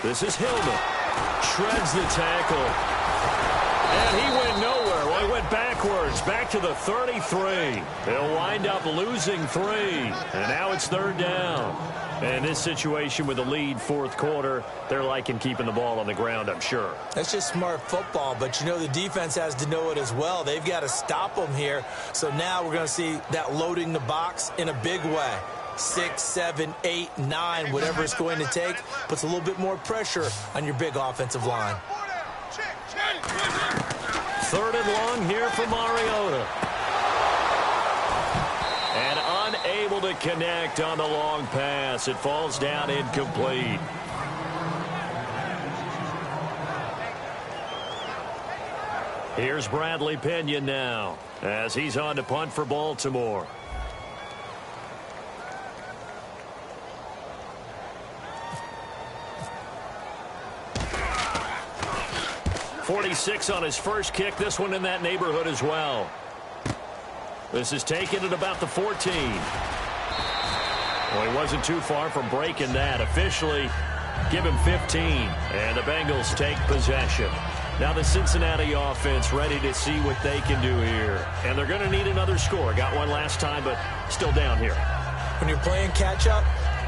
This is Hillman. Shreds the tackle. And he went nowhere. Well, he went backwards, back to the 33. They'll wind up losing 3. And now it's 3rd down. And in this situation with the lead 4th quarter, they're liking keeping the ball on the ground, I'm sure. That's just smart football, but you know the defense has to know it as well. They've got to stop them here. So now we're going to see that loading the box in a big way. 6, 7, 8, 9, whatever it's going to take, puts a little bit more pressure on your big offensive line. 3rd and long here for Mariota. And unable to connect on the long pass. It falls down incomplete. Here's Bradley Pinion now as he's on to punt for Baltimore. .46 on his first kick. This one in that neighborhood as well. This is taken at about the 14. Well, he wasn't too far from breaking that. Officially, give him 15. And the Bengals take possession. Now the Cincinnati offense ready to see what they can do here. And they're going to need another score. Got one last time, but still down here. When you're playing catch-up,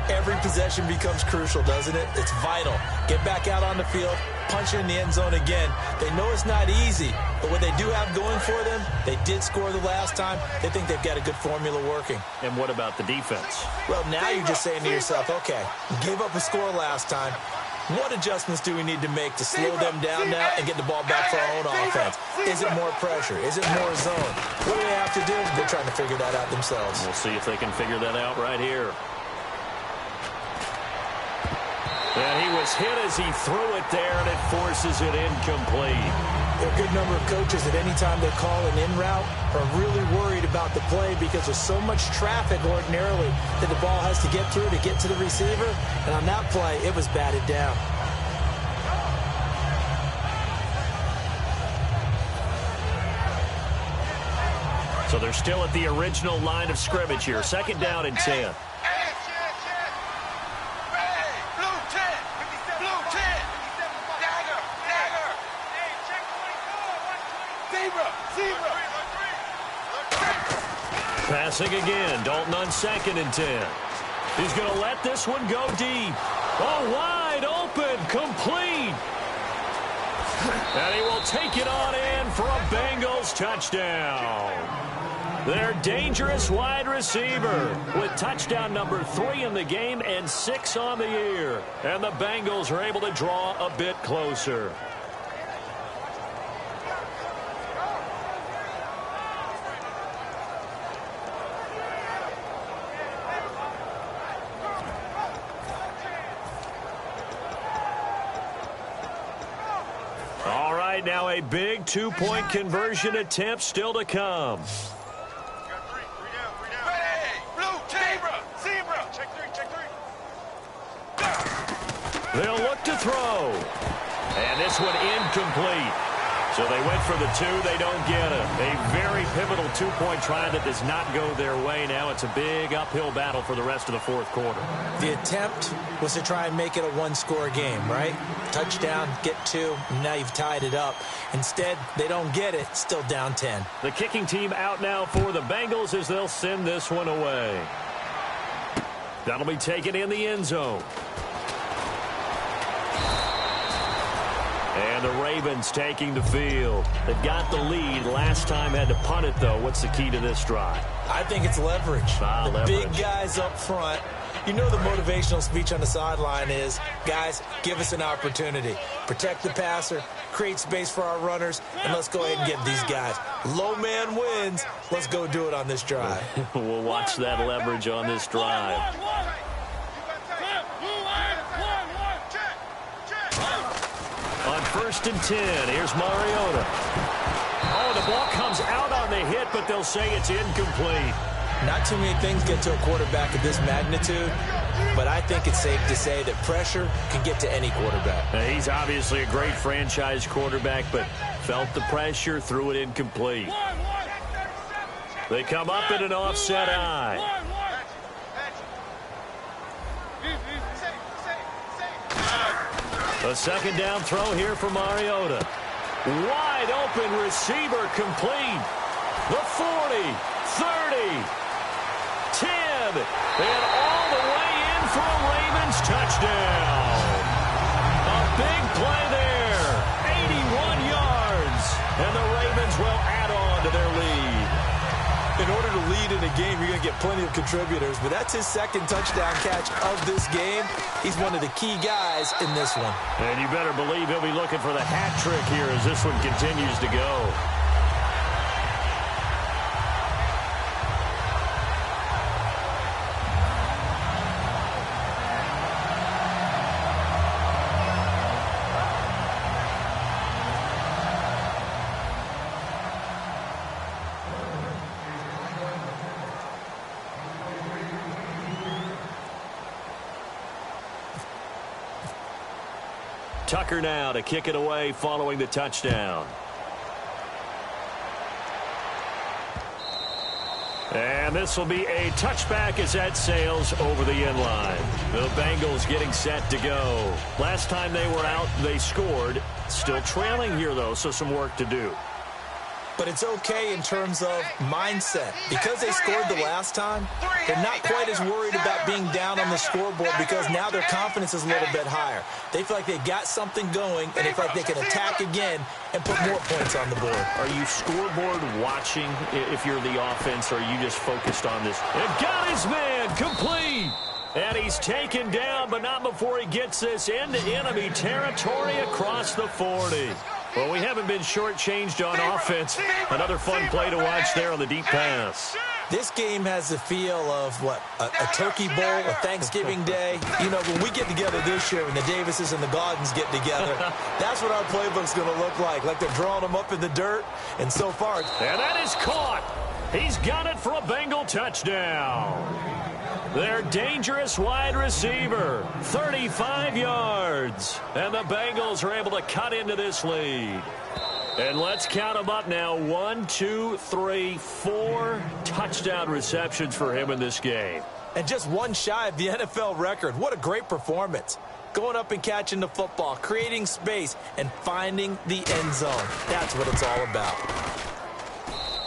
every possession becomes crucial, doesn't it? It's vital. Get back out on the field, punch it in the end zone again. They know it's not easy, but what they do have going for them, they did score the last time. They think they've got a good formula working. And what about the defense? Well, now you're just saying to yourself, okay, gave up a score last time. What adjustments do we need to make to slow them down now and get the ball back for our own offense? Is it more pressure? Is it more zone? What do they have to do? They're trying to figure that out themselves. We'll see if they can figure that out right here. And he was hit as he threw it there, and it forces it incomplete. There are a good number of coaches that any time they call an in route are really worried about the play because there's so much traffic ordinarily that the ball has to get through to get to the receiver. And on that play, it was batted down. So they're still at the original line of scrimmage here. 2nd down and 10. Passing again. Dalton on 2nd and 10. He's going to let this one go deep. Oh, wide open. Complete. And he will take it on in for a Bengals touchdown. Their dangerous wide receiver with touchdown number 3 in the game and 6 on the year. And the Bengals are able to draw a bit closer. Now a big 2-point conversion attempt still to come. They'll look to throw. And this one incomplete. So they went for the 2. They don't get it. A very pivotal 2-point try that does not go their way. Now it's a big uphill battle for the rest of the 4th quarter. The attempt was to try and make it a 1-score game, right? Touchdown, get 2, and now you've tied it up. Instead, they don't get it. Still down 10. The kicking team out now for the Bengals as they'll send this one away. That'll be taken in the end zone. And the Ravens taking the field. They've got the lead. Last time had to punt it, though. What's the key to this drive? I think it's leverage. Leverage. Big guys up front. You know the motivational speech on the sideline is, guys, give us an opportunity. Protect the passer, create space for our runners, and let's go ahead and get these guys. Low man wins. Let's go do it on this drive. We'll watch that leverage on this drive. On 1st and 10, here's Mariota. Oh, the ball comes out on the hit, but they'll say it's incomplete. Not too many things get to a quarterback of this magnitude, but I think it's safe to say that pressure can get to any quarterback. Now, he's obviously a great franchise quarterback, but felt the pressure, threw it incomplete. They come up in an offset eye. A 2nd down throw here for Mariota. Wide open receiver complete. The 40, 30, 10, and all the way in for a Ravens touchdown. A big play there, 81 yards, and the Ravens will add on to their lead. In order to lead in a game, you're going to get plenty of contributors, but that's his second touchdown catch of this game. He's one of the key guys in this one. And you better believe he'll be looking for the hat trick here as this one continues to go. Tucker now to kick it away following the touchdown. And this will be a touchback as that sails over the end line. The Bengals getting set to go. Last time they were out, they scored. Still trailing here, though, so some work to do. But it's okay in terms of mindset. Because they scored the last time, they're not quite as worried about being down on the scoreboard because now their confidence is a little bit higher. They feel like they've got something going, and they feel like they can attack again and put more points on the board. Are you scoreboard watching if you're the offense, or are you just focused on this? And got his man complete. And he's taken down, but not before he gets this into enemy territory across the 40. Well, we haven't been shortchanged on offense. Another fun play to watch there on the deep pass. This game has the feel of, what, a turkey bowl, a Thanksgiving day. You know, when we get together this year, when the Davises and the Gaudens get together, that's what our playbook's going to look like they're drawing them up in the dirt, and so far. And that is caught. He's got it for a Bengal touchdown. Their dangerous wide receiver, 35 yards. And the Bengals are able to cut into this lead. And let's count them up now. 1, 2, 3, 4 touchdown receptions for him in this game. And just one shy of the NFL record. What a great performance. Going up and catching the football, creating space, and finding the end zone. That's what it's all about.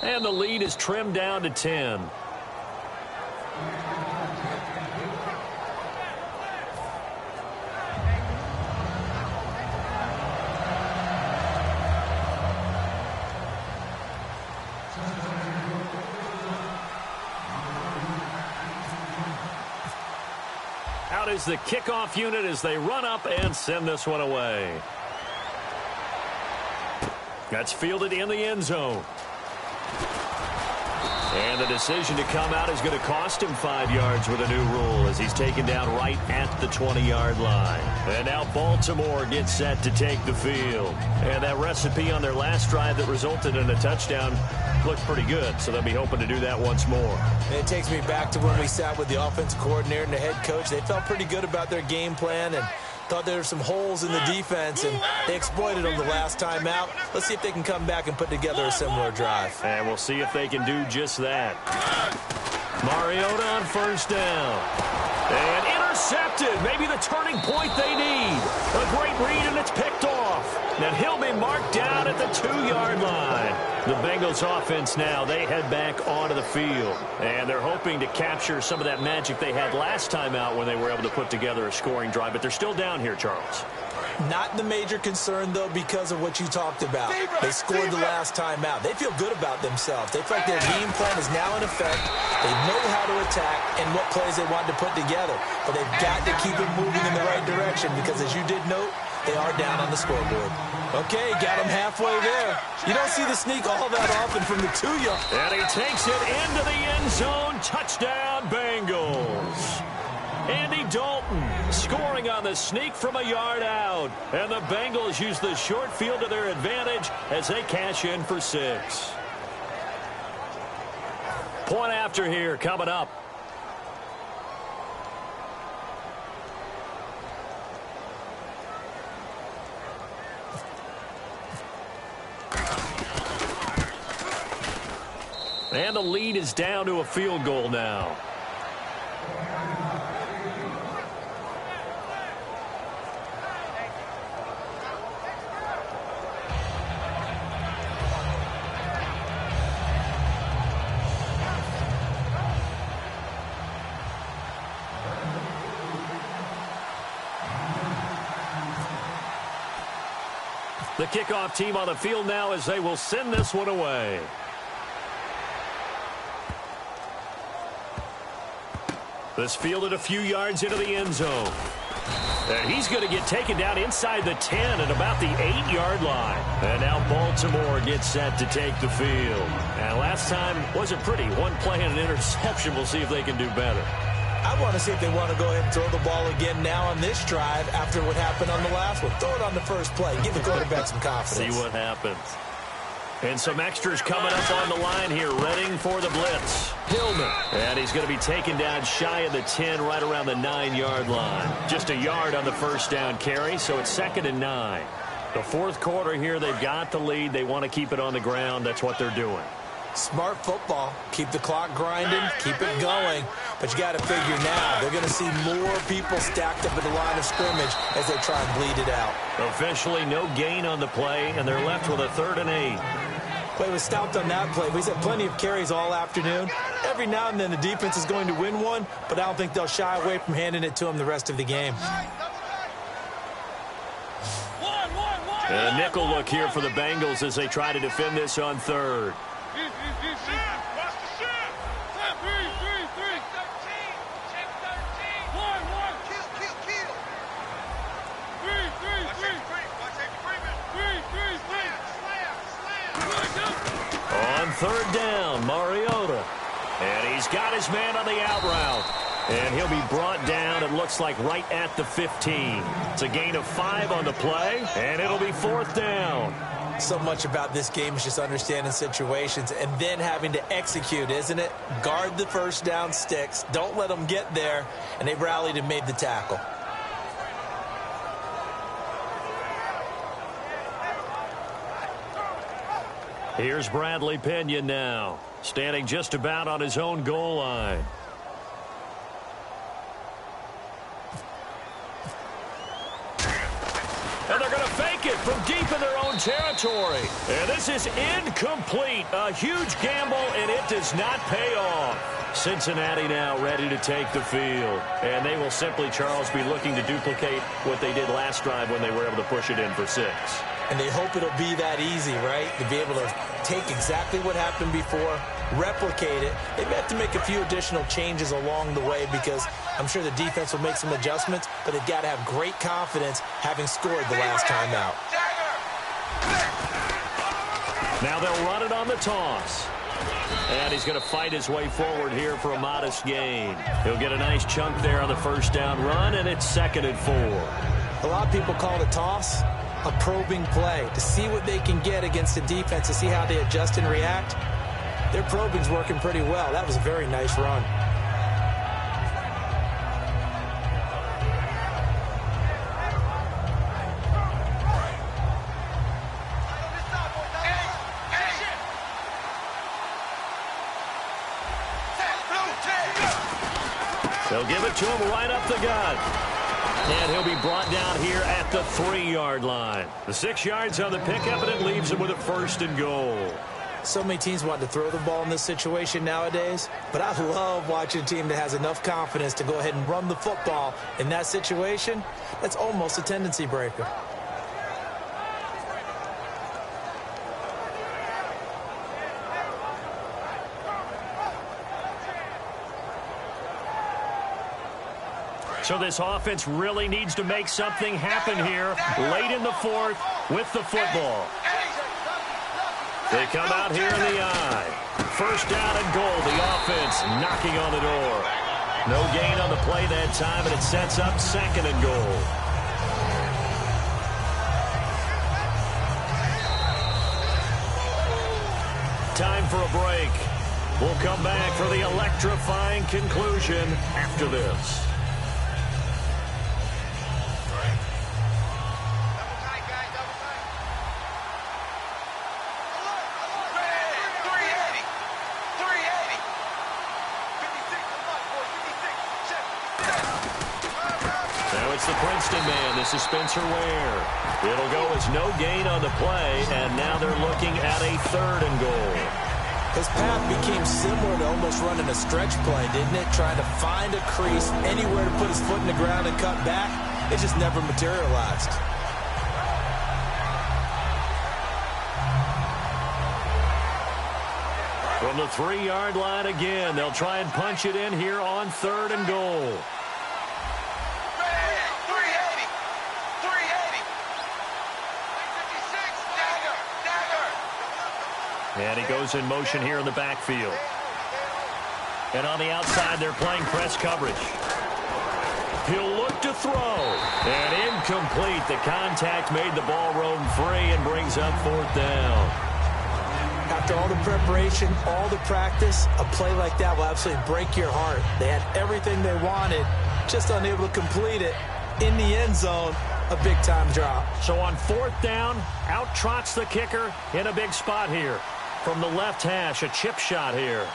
And the lead is trimmed down to 10. Out is the kickoff unit as they run up and send this one away. That's fielded in the end zone. And the decision to come out is going to cost him 5 yards with a new rule as he's taken down right at the 20-yard line. And now Baltimore gets set to take the field. And that recipe on their last drive that resulted in a touchdown looked pretty good, so they'll be hoping to do that once more. And it takes me back to when we sat with the offensive coordinator and the head coach. They felt pretty good about their game plan and thought there were some holes in the defense, and they exploited them the last time out. Let's see if they can come back and put together a similar drive. And we'll see if they can do just that. Mariota on first down. And intercepted. Maybe the turning point they need. A great read, and it's picked off. And he'll be marked down at the 2-yard line. The Bengals offense now, they head back onto the field. And they're hoping to capture some of that magic they had last time out when they were able to put together a scoring drive. But they're still down here, Charles. Not the major concern, though, because of what you talked about. They scored the last time out. They feel good about themselves. They feel like their game plan is now in effect. They know how to attack and what plays they want to put together. But they've got to keep it moving in the right direction because, as you did note, they are down on the scoreboard. Okay, got them halfway there. You don't see the sneak all that often from the 2-yard. And he takes it into the end zone. Touchdown, Bengals. Andy Dalton scoring on the sneak from a yard out. And the Bengals use the short field to their advantage as they cash in for 6. Point after here coming up. And the lead is down to a field goal now. The kickoff team on the field now as they will send this one away. This fielded a few yards into the end zone. And he's going to get taken down inside the 10 at about the 8-yard line. And now Baltimore gets set to take the field. And last time wasn't pretty. One play and an interception. We'll see if they can do better. I want to see if they want to go ahead and throw the ball again now on this drive after what happened on the last one. Throw it on the first play. Give the quarterback some confidence. See what happens. And some extras coming up on the line here, readying for the blitz. Hillman. And he's going to be taken down shy of the 10, right around the 9-yard line. Just a yard on the first down carry, so it's 2nd and 9. The fourth quarter here, they've got the lead. They want to keep it on the ground. That's what they're doing. Smart football. Keep the clock grinding. Keep it going. But you got to figure now, they're going to see more people stacked up at the line of scrimmage as they try and bleed it out. Officially no gain on the play, and they're left with a 3rd and 8. Play was stopped on that play. He's had plenty of carries all afternoon. Every now and then the defense is going to win one, but I don't think they'll shy away from handing it to him the rest of the game. And a nickel look here for the Bengals as they try to defend this on 3rd. On 3rd down, Mariota. And he's got his man on the out route. And he'll be brought down, it looks like, right at the 15. It's a gain of 5 on the play, and it'll be 4th down. So much about this game is just understanding situations and then having to execute, isn't it? Guard the first down sticks. Don't let them get there. And they rallied and made the tackle. Here's Bradley Pinion now, standing just about on his own goal line. And they're going to fake it from deep in their own territory. And this is incomplete. A huge gamble, and it does not pay off. Cincinnati now ready to take the field. And they will simply, Charles, be looking to duplicate what they did last drive when they were able to push it in for 6. And they hope it'll be that easy, right? To be able to take exactly what happened before, replicate it. They may have to make a few additional changes along the way because I'm sure the defense will make some adjustments, but they've got to have great confidence having scored the last time out. Now they'll run it on the toss. And he's going to fight his way forward here for a modest gain. He'll get a nice chunk there on the first down run, and it's 2nd and 4. A lot of people call the toss a probing play to see what they can get against the defense, to see how they adjust and react. Their probing's working pretty well. That was a very nice run. They'll give it to him right up the gut. And he'll be brought down here at the 3-yard line. The 6 yards on the pickup, and it leaves him with a 1st and goal. So many teams want to throw the ball in this situation nowadays, but I love watching a team that has enough confidence to go ahead and run the football in that situation. That's almost a tendency breaker. So this offense really needs to make something happen here late in the 4th with the football. They come out here in the eye. 1st down and goal. The offense knocking on the door. No gain on the play that time, and it sets up 2nd and goal. Time for a break. We'll come back for the electrifying conclusion after this. The Princeton man, this is Spencer Ware. It'll go as no gain on the play, and now they're looking at a 3rd and goal. His path became similar to almost running a stretch play, didn't it? Trying to find a crease, anywhere to put his foot in the ground and cut back. It just never materialized. From the 3-yard line again, they'll try and punch it in here on 3rd and goal. Ready, 380, 380. 56, dagger, dagger. And he goes in motion here in the backfield. And on the outside, they're playing press coverage. He'll look to throw. And incomplete. The contact made the ball roam free and brings up 4th down. After all the preparation, all the practice, a play like that will absolutely break your heart. They had everything they wanted, just unable to complete it. In the end zone, a big-time drop. So on 4th down, out trots the kicker in a big spot here. From the left hash, a chip shot here.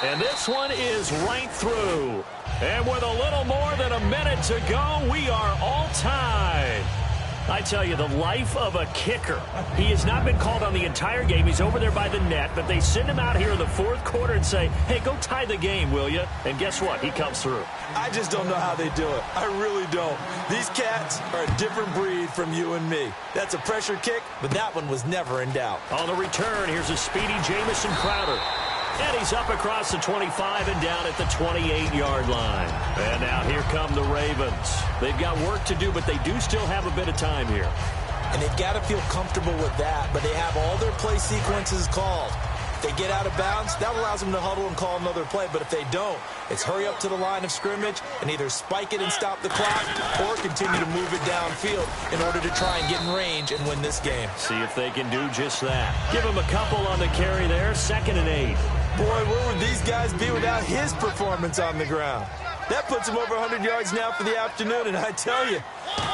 And this one is right through. And with a little more than a minute to go, we are all tied. I tell you, the life of a kicker. He has not been called on the entire game. He's over there by the net, but they send him out here in the 4th quarter and say, hey, go tie the game, will you? And guess what? He comes through. I just don't know how they do it. I really don't. These cats are a different breed from you and me. That's a pressure kick, but that one was never in doubt. On the return, here's a speedy Jamison Crowder. And he's up across the 25 and down at the 28-yard line. And now here come the Ravens. They've got work to do, but they do still have a bit of time here. And they've got to feel comfortable with that, but they have all their play sequences called. If they get out of bounds, that allows them to huddle and call another play. But if they don't, it's hurry up to the line of scrimmage and either spike it and stop the clock or continue to move it downfield in order to try and get in range and win this game. See if they can do just that. Give them a couple on the carry there, 2nd and 8. Boy, where would these guys be without his performance on the ground? That puts him over 100 yards now for the afternoon, and I tell you,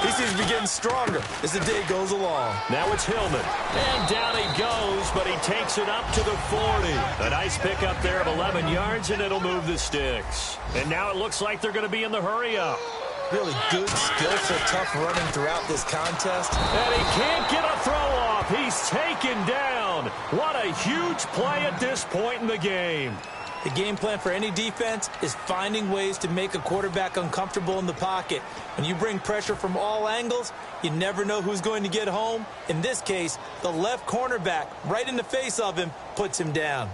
he seems to be getting stronger as the day goes along. Now it's Hillman, and down he goes, but he takes it up to the 40. A nice pickup there of 11 yards, and it'll move the sticks. And now it looks like they're going to be in the hurry-up. Really good, skillful, tough running throughout this contest. And he can't get a throw off. He's taken down. What a huge play at this point in the game. The game plan for any defense is finding ways to make a quarterback uncomfortable in the pocket. When you bring pressure from all angles, you never know who's going to get home. In this case, the left cornerback, right in the face of him, puts him down.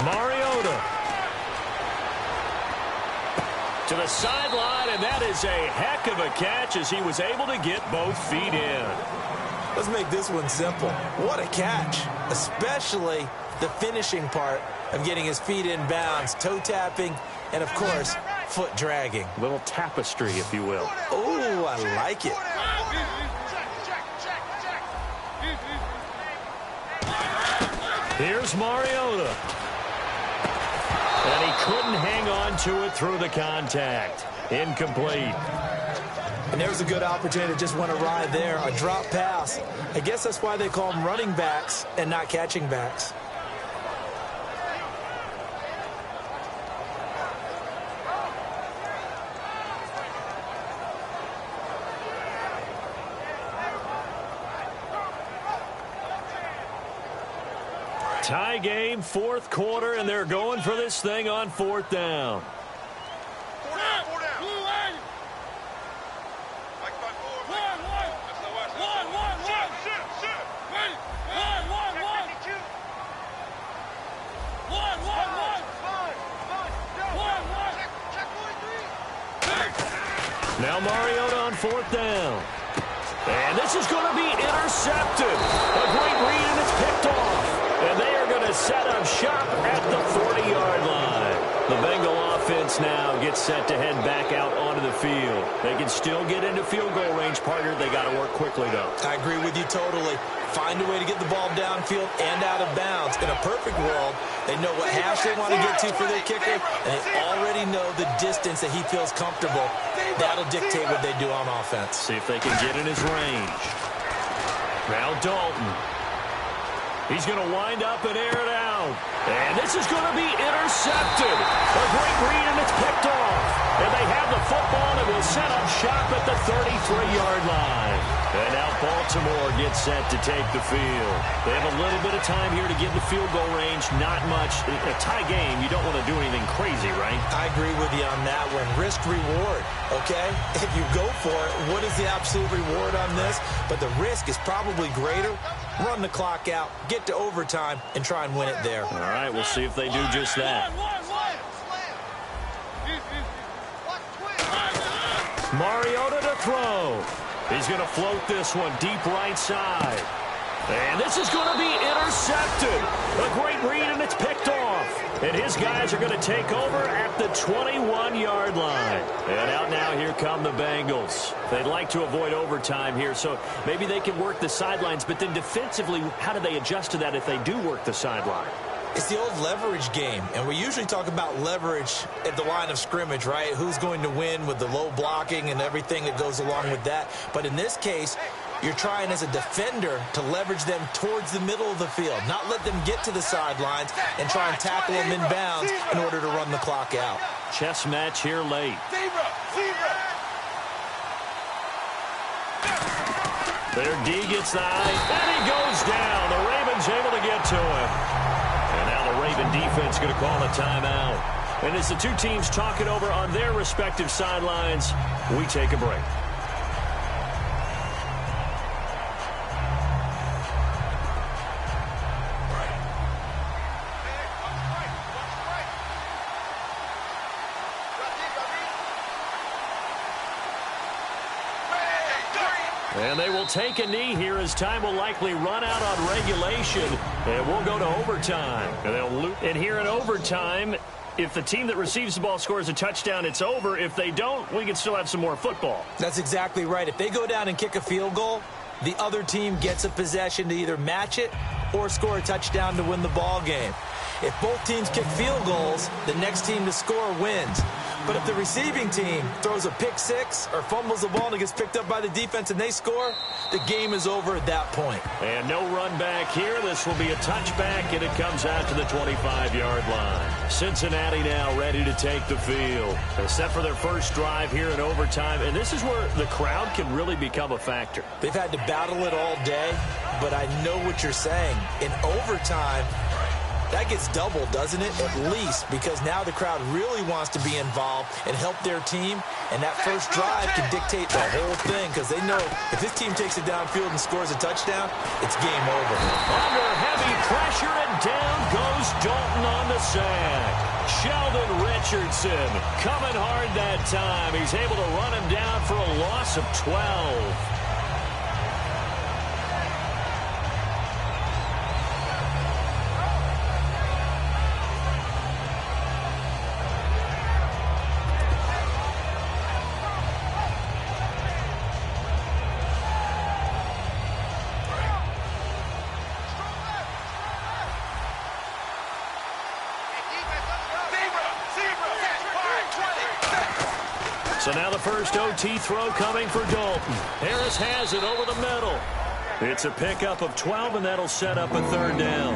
Mariota to the sideline, and that is a heck of a catch as he was able to get both feet in. Let's make this one simple. What a catch, especially the finishing part of getting his feet in bounds, toe tapping, and, of course, foot dragging. Little tapestry, if you will. Oh, I like it. Here's Mariota. And he couldn't hang on to it through the contact. Incomplete. And there's a good opportunity to just want to ride there. A drop pass. I guess that's why they call them running backs and not catching backs. Tie game, 4th quarter, and they're going for this thing on 4th down. Now Mariota on 4th down. And this is going to be intercepted. A great read, and it's picked off. And they are going to set up shop at the 40-yard line. The Bengal offense now gets set to head back out onto the field. They can still get into field goal range, partner. They got to work quickly, though. I agree with you totally. Find a way to get the ball downfield and out of bounds. In a perfect world, they know what hash they want to get to for their kicker, and they already know the distance that he feels comfortable. That'll dictate what they do on offense. See if they can get in his range. Now Dalton. He's going to wind up and air it out. And this is going to be intercepted. A great read, and it's picked off. And they have the football, and will set up shop at the 33-yard line. And now Baltimore gets set to take the field. They have a little bit of time here to get in the field goal range. Not much. A tie game, you don't want to do anything crazy, right? I agree with you on that one. Risk-reward, okay? If you go for it, what is the absolute reward on this? But the risk is probably greater. Run the clock out, get to overtime, and try and win it there. All right, we'll see if they do just that. Mariota to throw. He's going to float this one deep right side. And this is going to be intercepted. A great read, and it's picked off. And his guys are going to take over at the 21-yard line. And out now, here come the Bengals. They'd like to avoid overtime here, so maybe they can work the sidelines. But then defensively, how do they adjust to that if they do work the sideline? It's the old leverage game, and we usually talk about leverage at the line of scrimmage, right? Who's going to win with the low blocking and everything that goes along with that. But in this case, you're trying as a defender to leverage them towards the middle of the field, not let them get to the sidelines and try and tackle them in bounds in order to run the clock out. Chess match here late. Their D gets the eye, and he goes down. The Ravens able to get to him. And now the Raven defense going to call a timeout. And as the two teams talk it over on their respective sidelines, we take a break. And they will take a knee here as time will likely run out on regulation. And we'll go to overtime. And they'll loop. And here in overtime, if the team that receives the ball scores a touchdown, it's over. If they don't, we can still have some more football. That's exactly right. If they go down and kick a field goal, the other team gets a possession to either match it or score a touchdown to win the ball game. If both teams kick field goals, the next team to score wins. But if the receiving team throws a pick six or fumbles the ball and it gets picked up by the defense and they score, the game is over at that point. And no run back here. This will be a touchback, and it comes out to the 25-yard line. Cincinnati now ready to take the field. They're set for their first drive here in overtime, and this is where the crowd can really become a factor. They've had to battle it all day, but I know what you're saying. In overtime, that gets doubled, doesn't it? At least, because now the crowd really wants to be involved and help their team, and that first drive can dictate the whole thing because they know if this team takes it downfield and scores a touchdown, it's game over. Under heavy pressure, and down goes Dalton on the sack. Sheldon Richardson coming hard that time. He's able to run him down for a loss of 12. So now the first OT throw coming for Dalton. Harris has it over the middle. It's a pickup of 12, and that'll set up a third down.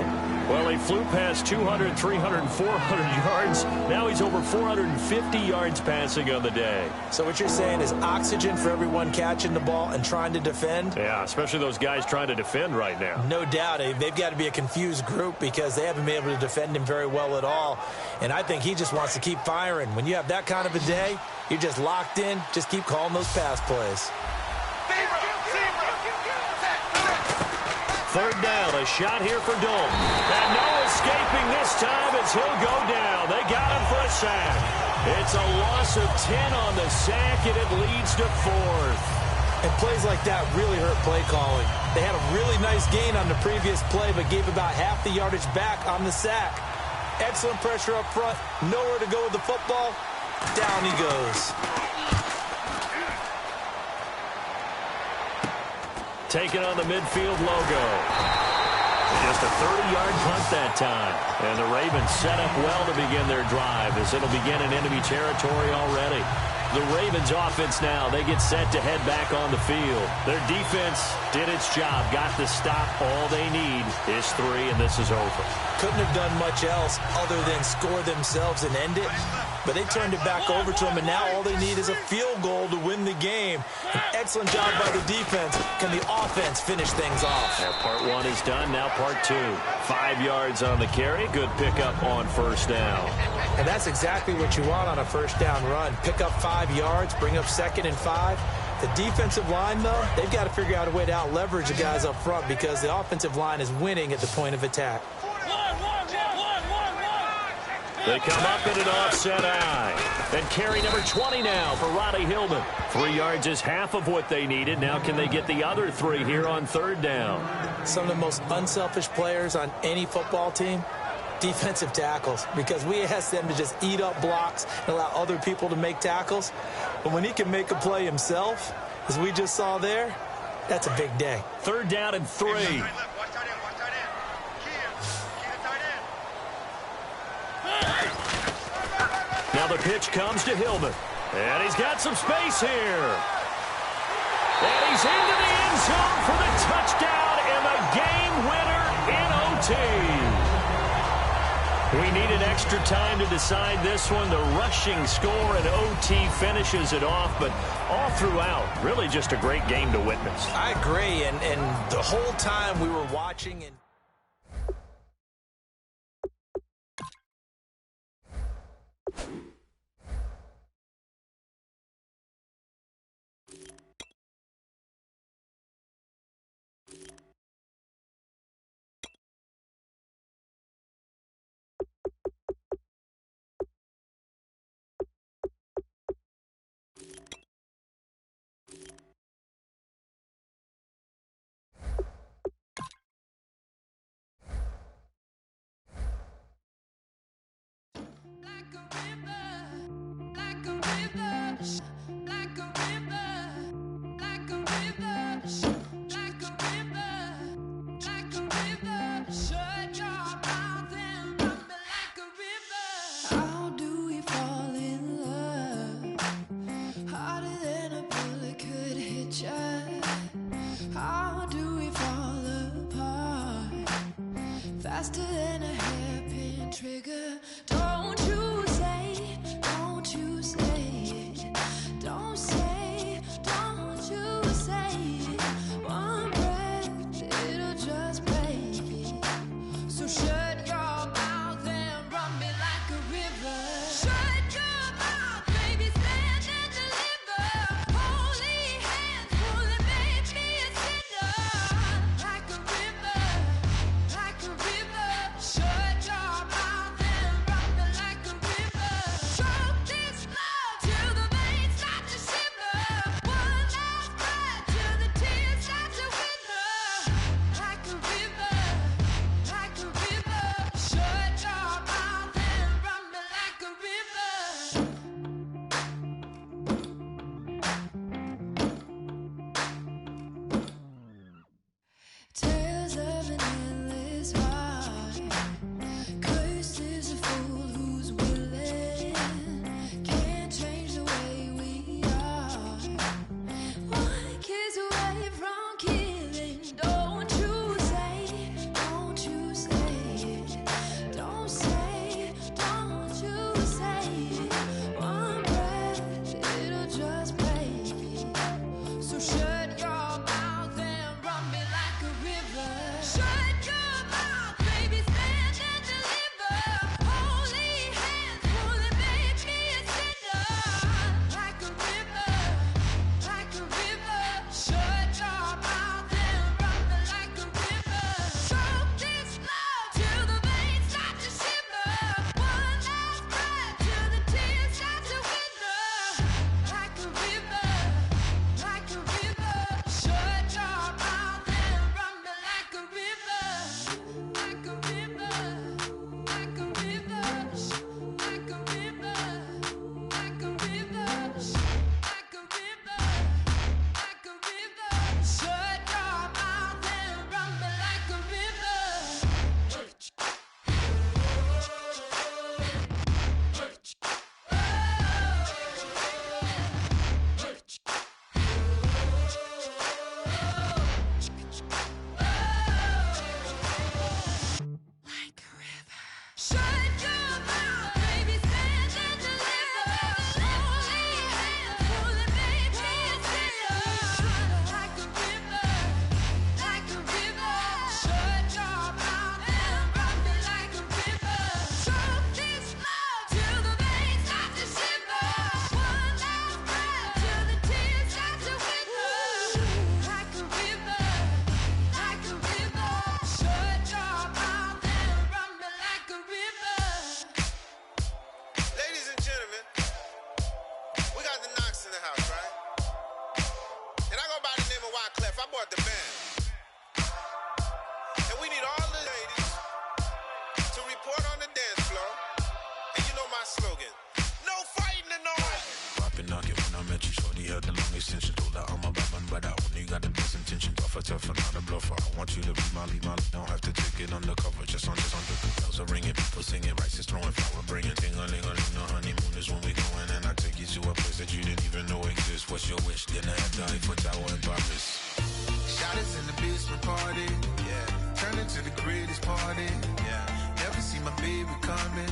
Well, he flew past 200, 300, 400 yards. Now he's over 450 yards passing on the day. So what you're saying is oxygen for everyone catching the ball and trying to defend? Yeah, especially those guys trying to defend right now. No doubt. They've got to be a confused group because they haven't been able to defend him very well at all. And I think he just wants to keep firing. When you have that kind of a day, you're just locked in. Just keep calling those pass plays. Third down, a shot here for Dalton. And no escaping this time as he'll go down. They got him for a sack. It's a loss of 10 on the sack, and it leads to fourth. And plays like that really hurt play calling. They had a really nice gain on the previous play, but gave about half the yardage back on the sack. Excellent pressure up front. Nowhere to go with the football. Down he goes. Taking on the midfield logo. Just a 30-yard punt that time. And the Ravens set up well to begin their drive as it'll begin in enemy territory already. The Ravens offense now, they get set to head back on the field. Their defense did its job, got the stop. All they need is 3, and this is over. Couldn't have done much else other than score themselves and end it. But they turned it back over to them, and now all they need is a field goal to win the game. An excellent job by the defense. Can the offense finish things off? Now part one is done. Now part two. 5 yards on the carry. Good pickup on first down. And that's exactly what you want on a first down run. Pick up 5 yards, bring up 2nd and 5. The defensive line, though, they've got to figure out a way to out-leverage the guys up front because the offensive line is winning at the point of attack. They come up in an offset eye. And carry number 20 now for Roddy Hillman. 3 yards is half of what they needed. Now can they get the other 3 here on third down? Some of the most unselfish players on any football team, defensive tackles, because we ask them to just eat up blocks and allow other people to make tackles. But when he can make a play himself, as we just saw there, that's a big day. Third down and 3. Now the pitch comes to Hillman. And he's got some space here. And he's into the end zone for the touchdown and the game winner in OT. We needed extra time to decide this one. The rushing score and OT finishes it off, but all throughout, really just a great game to witness. I agree, and the whole time we were watching and faster than a hairpin trigger. Don't you say, don't you say it. Don't say, don't you say it. One breath, it'll just break. So shut your mouth and run me like a river. Shut your mouth, baby, stand and deliver. Holy hands, pulling, make me a sinner. Like a river, like a river. tougher, not a bluffer. I want you to be my lead, don't have to take it undercover. Just under the bells are ringing, people singing, rice is throwing flower, bringing ting-a-ling-a-ling. The honeymoon is when we going, and I take you to a place that you didn't even know exists. What's your wish? Dinner at the Eiffel Tower in Paris. Shot us in the basement party, yeah. Turn into the greatest party, yeah. Never see my baby coming.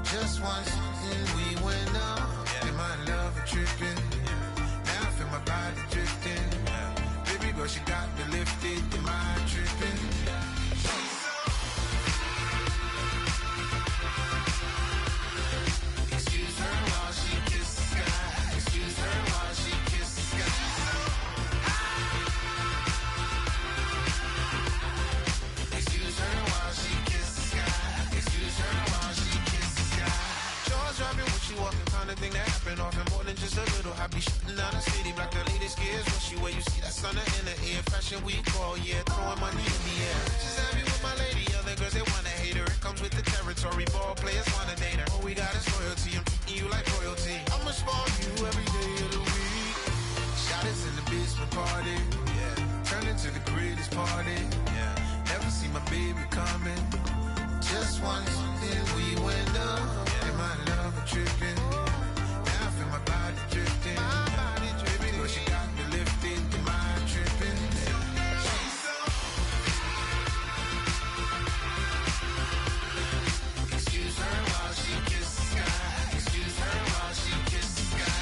Just once, and we went up, yeah. And my love a tripping, yeah. Now I feel my body drifting, yeah. Baby girl, she got me lifted, the mind tripping, yeah. Excuse her while she kisses the sky. Excuse her while she kisses the sky. Excuse her while she kisses the sky. Excuse her while she kisses the sky. Jaws dropping when she walking, kind of thing that happen often. More than just a little. I be shutting down the city, block the latest gears. When she where you see that sun in the air. Fashion week all year, throwing money in the air. She's happy with my lady, other girls they wanna hate her. It comes with the territory, ball players wanna date her. All we got is loyalty, I'm treating you like royalty. I'ma spoil you every day of the week. Shot us in the basement party, yeah. Turn into the greatest party, yeah. Never see my baby coming. Just once, then we went up, yeah. And my love a tripping. Now I feel my body drifting. My body dripping. But she got me lifted, the mind tripping. Excuse her while she kisses the sky. Excuse her while she kisses the sky.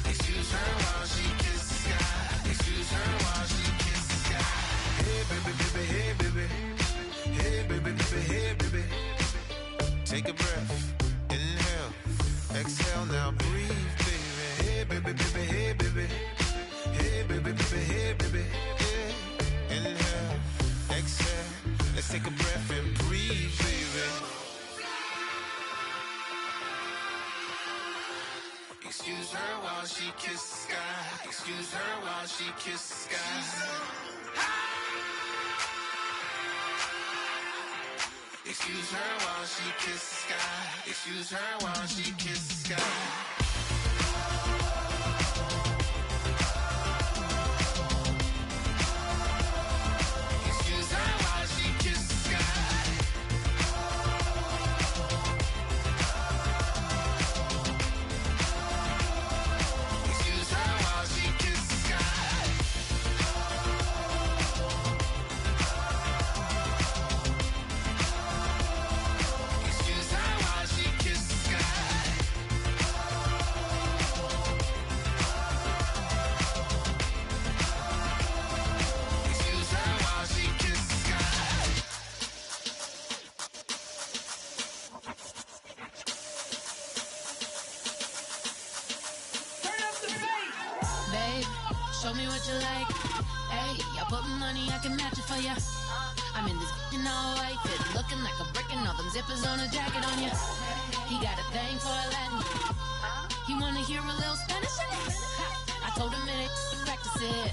Excuse her while she kisses the sky. Excuse her while she kisses the sky. Hey baby, baby, hey baby. Hey baby, baby, hey baby. Take a breath, inhale, exhale, now breathe, baby. Hey baby, baby, hey baby. Hey baby, baby, hey baby. Yeah. Inhale, exhale, let's take a breath and breathe, baby. Excuse her while she kisses the sky. Excuse her while she kisses the sky. Excuse her while she kisses the sky. Excuse her while she kisses the sky. Excuse her while she kisses the sky. Excuse her while she kisses the sky. Excuse her while she kisses the sky. Excuse her while she kisses the sky. Babe, show me what you like. Hey, I put money, I can match it for ya. I'm in this in all white fit, looking like a brick and all them zippers on a jacket on ya. He got a thing for Latin. He wanna hear a little Spanish in it. I told him it ain't to practice it.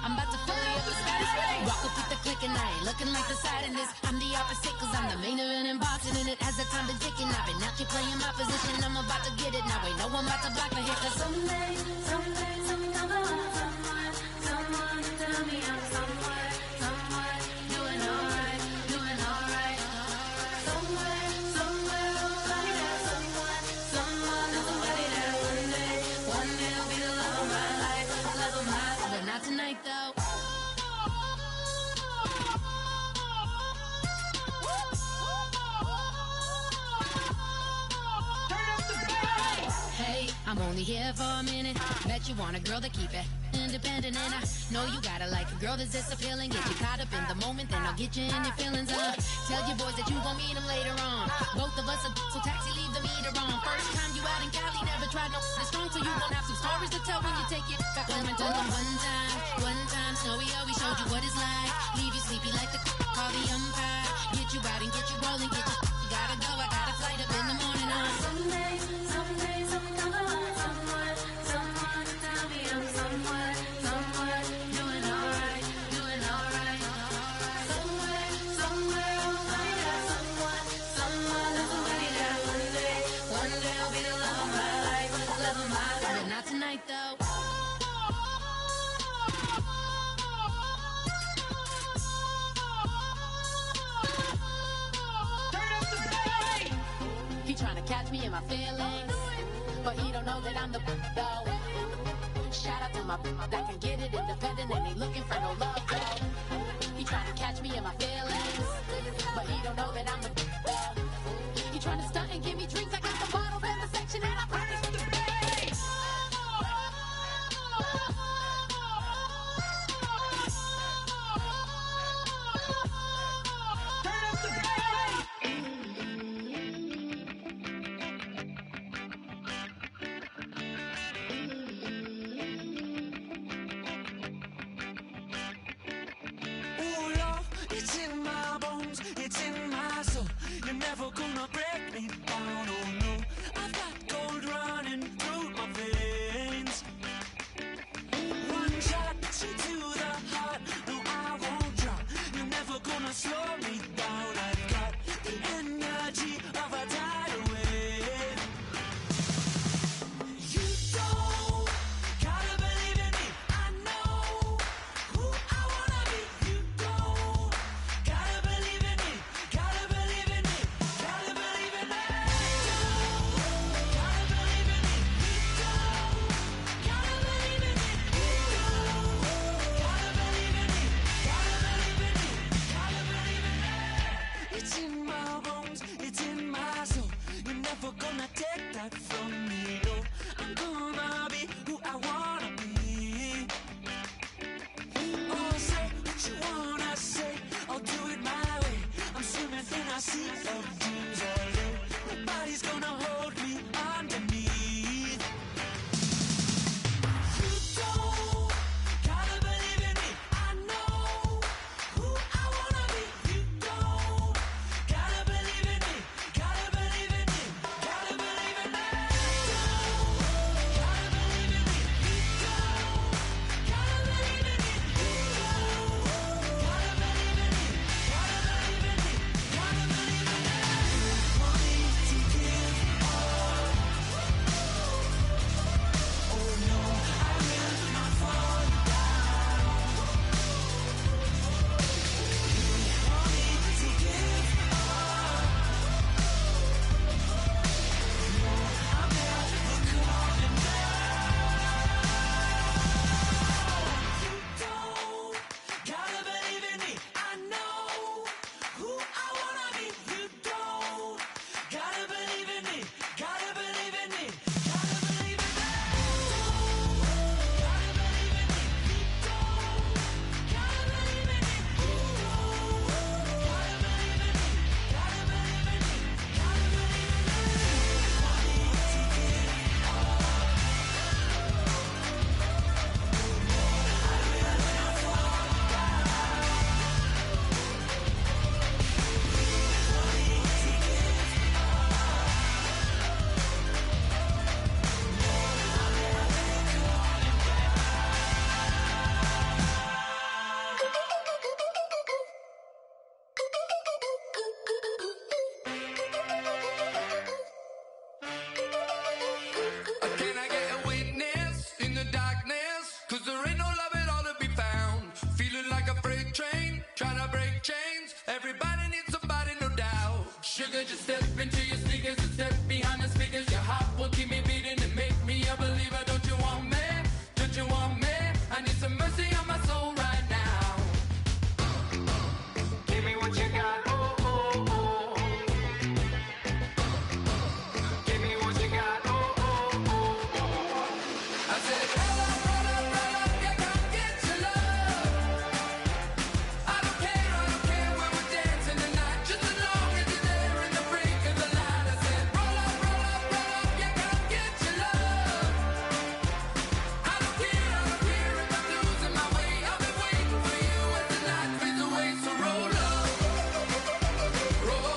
I'm about to fully up the Scottish way. Rock up with the click and I ain't looking like the side in this. I'm the opposite cause I'm the main event in boxing and it has the time been ticking. I've been out here playing my position, I'm about to get it. Now ain't no one about to block the hit cause someday I'm gonna want someone to tell me I'm someone doing alright. Somewhere, somebody that someone is somebody that one day will be the love of my life, but not tonight though. Hey, I'm only here for a minute. Bet you want a girl to keep it independent, and I know you gotta like a girl that's this appealing. Get you caught up in the moment, then I'll get you in your feelings. Tell your boys that you gon' meet them later on. Both of us are so taxi, leave the meter on. First time you out in Cali, never tried no this strong, so you gon' have some stories to tell when you take it back home and tell them one time, Snowy always showed you what it's like. Leave you sleepy like the call the umpire. Get you out and get you rolling, get you gotta go. I got a flight up in the morning on someday, I'm gonna want someone to tell me I'm someone doing alright. Somewhere, I'll find out someone that's somebody that one day will be the love of my life, but not tonight. my feelings, but he don't know that I'm the though. Shout out to my that can get it independent and ain't looking for no love though. He trying to catch me in my feelings, but he don't know that I'm the though. He trying to stunt and give me drinks. I got the bottles in the section and I promise to pay. It's in my bones, it's in my soul. You're never gonna break me down, oh no. I've got gold running through my veins. One shot to the heart, no I won't drop. You're never gonna slow me down. I've got the energy of a tidal wave. You don't gotta believe in me, I know who I wanna be. You don't gotta believe in me, gotta believe in me, gotta believe in me. Gotta believe in me, you don't gotta believe in me, you don't gotta believe in me, gotta believe in me, gotta believe in me. It's in my bones, it's in my soul. You're never gonna take that from me, no. I'm gonna be who I wanna be. Oh, say what you wanna say, I'll do it my way. I'm swimming in a sea of dreams all day. Nobody's gonna hold me underneath. You don't gotta believe in me, I know who I wanna be. You don't gotta believe in me, gotta believe in me, gotta believe in me. Gotta believe in me, you don't gotta believe in me, you don't gotta believe in me, gotta believe in me, gotta believe in me. Money to give up. Oh no, I will not fall down. Money to give up. No, I'm never coming back. You don't gotta believe in me, I know who I wanna be. You don't gotta believe in me, gotta believe in me, gotta believe in me. Gotta believe in me, you don't gotta believe in me, you don't gotta believe in me, gotta believe in me, gotta believe in me. Money to give up. I will not fall down. Money to give Can I get a witness in the darkness? Cause there ain't no love at all to be found. Feeling like a freight train, trying to break chains. Everybody needs somebody, no doubt. Sugar, just step into your sneakers and step behind the speakers. Your heart will keep me beating and make me a believer. Don't you want me? Don't you want me? I need some mercy on my soul right now. Give me what you got, oh, oh, oh. Give me what you got, oh, oh, oh, oh. I said, roll up, yeah, come get your love. I don't care when we're dancing tonight, just as long as you're there in the brink of the light. I said, roll up, yeah, come get your love. I don't care if I'm losing my way. I've been waiting for you as the night fades away. So roll up, roll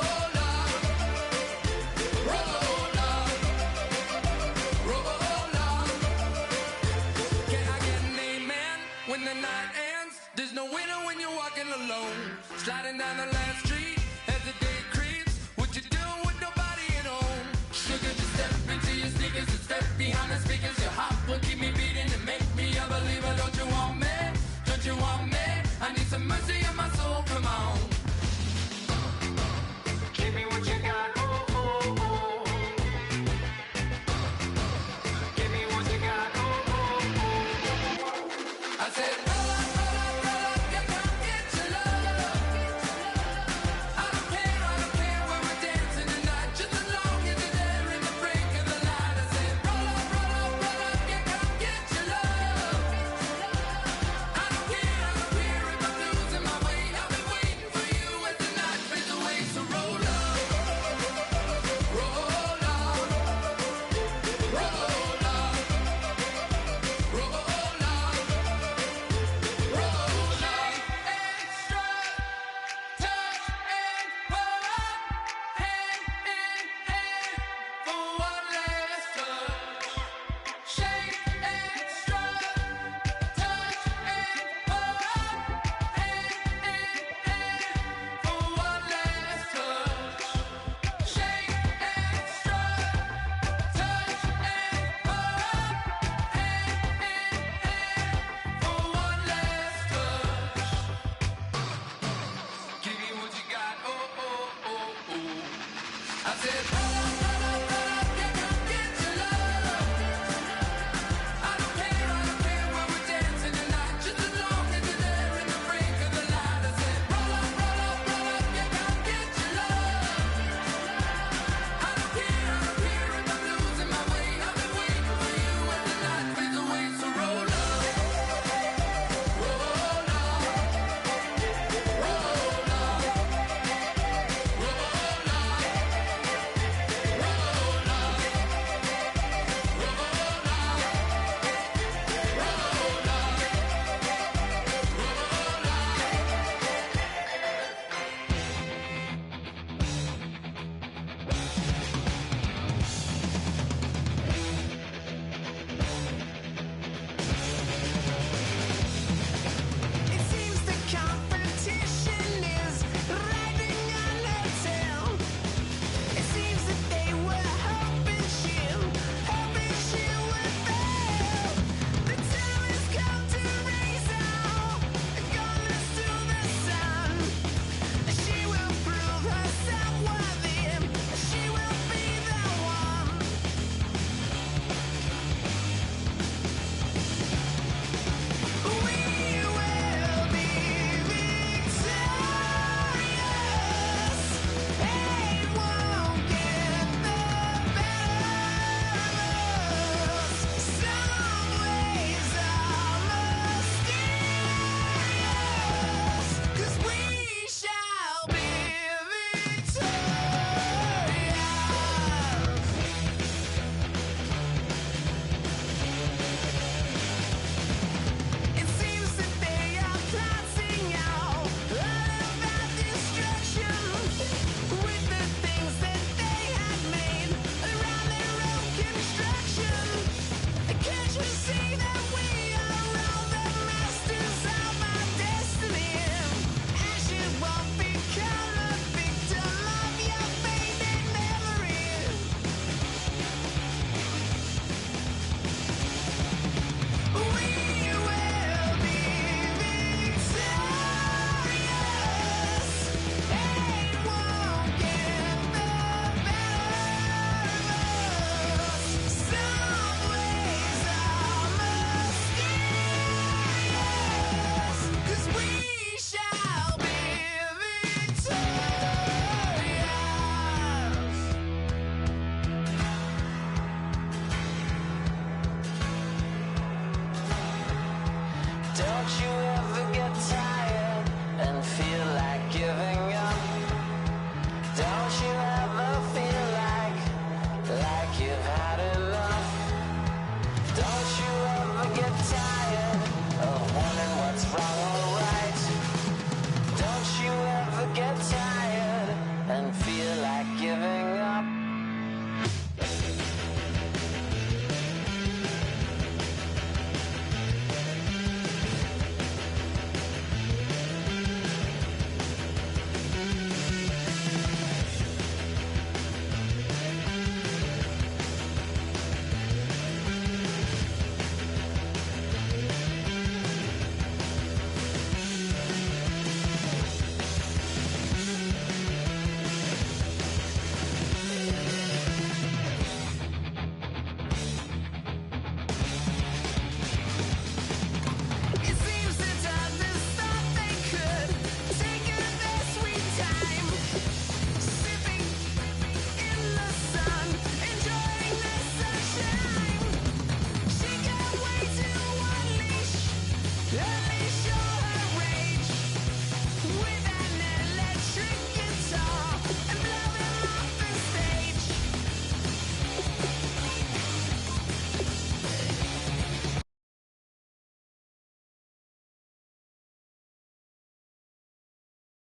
up, roll up, roll up. Can I get an amen when the night ends? There's no winner when you're walking alone. Sliding down the last street as the day creeps. What you doing with nobody at home? Sugar, just step into your sneakers and step behind the speakers.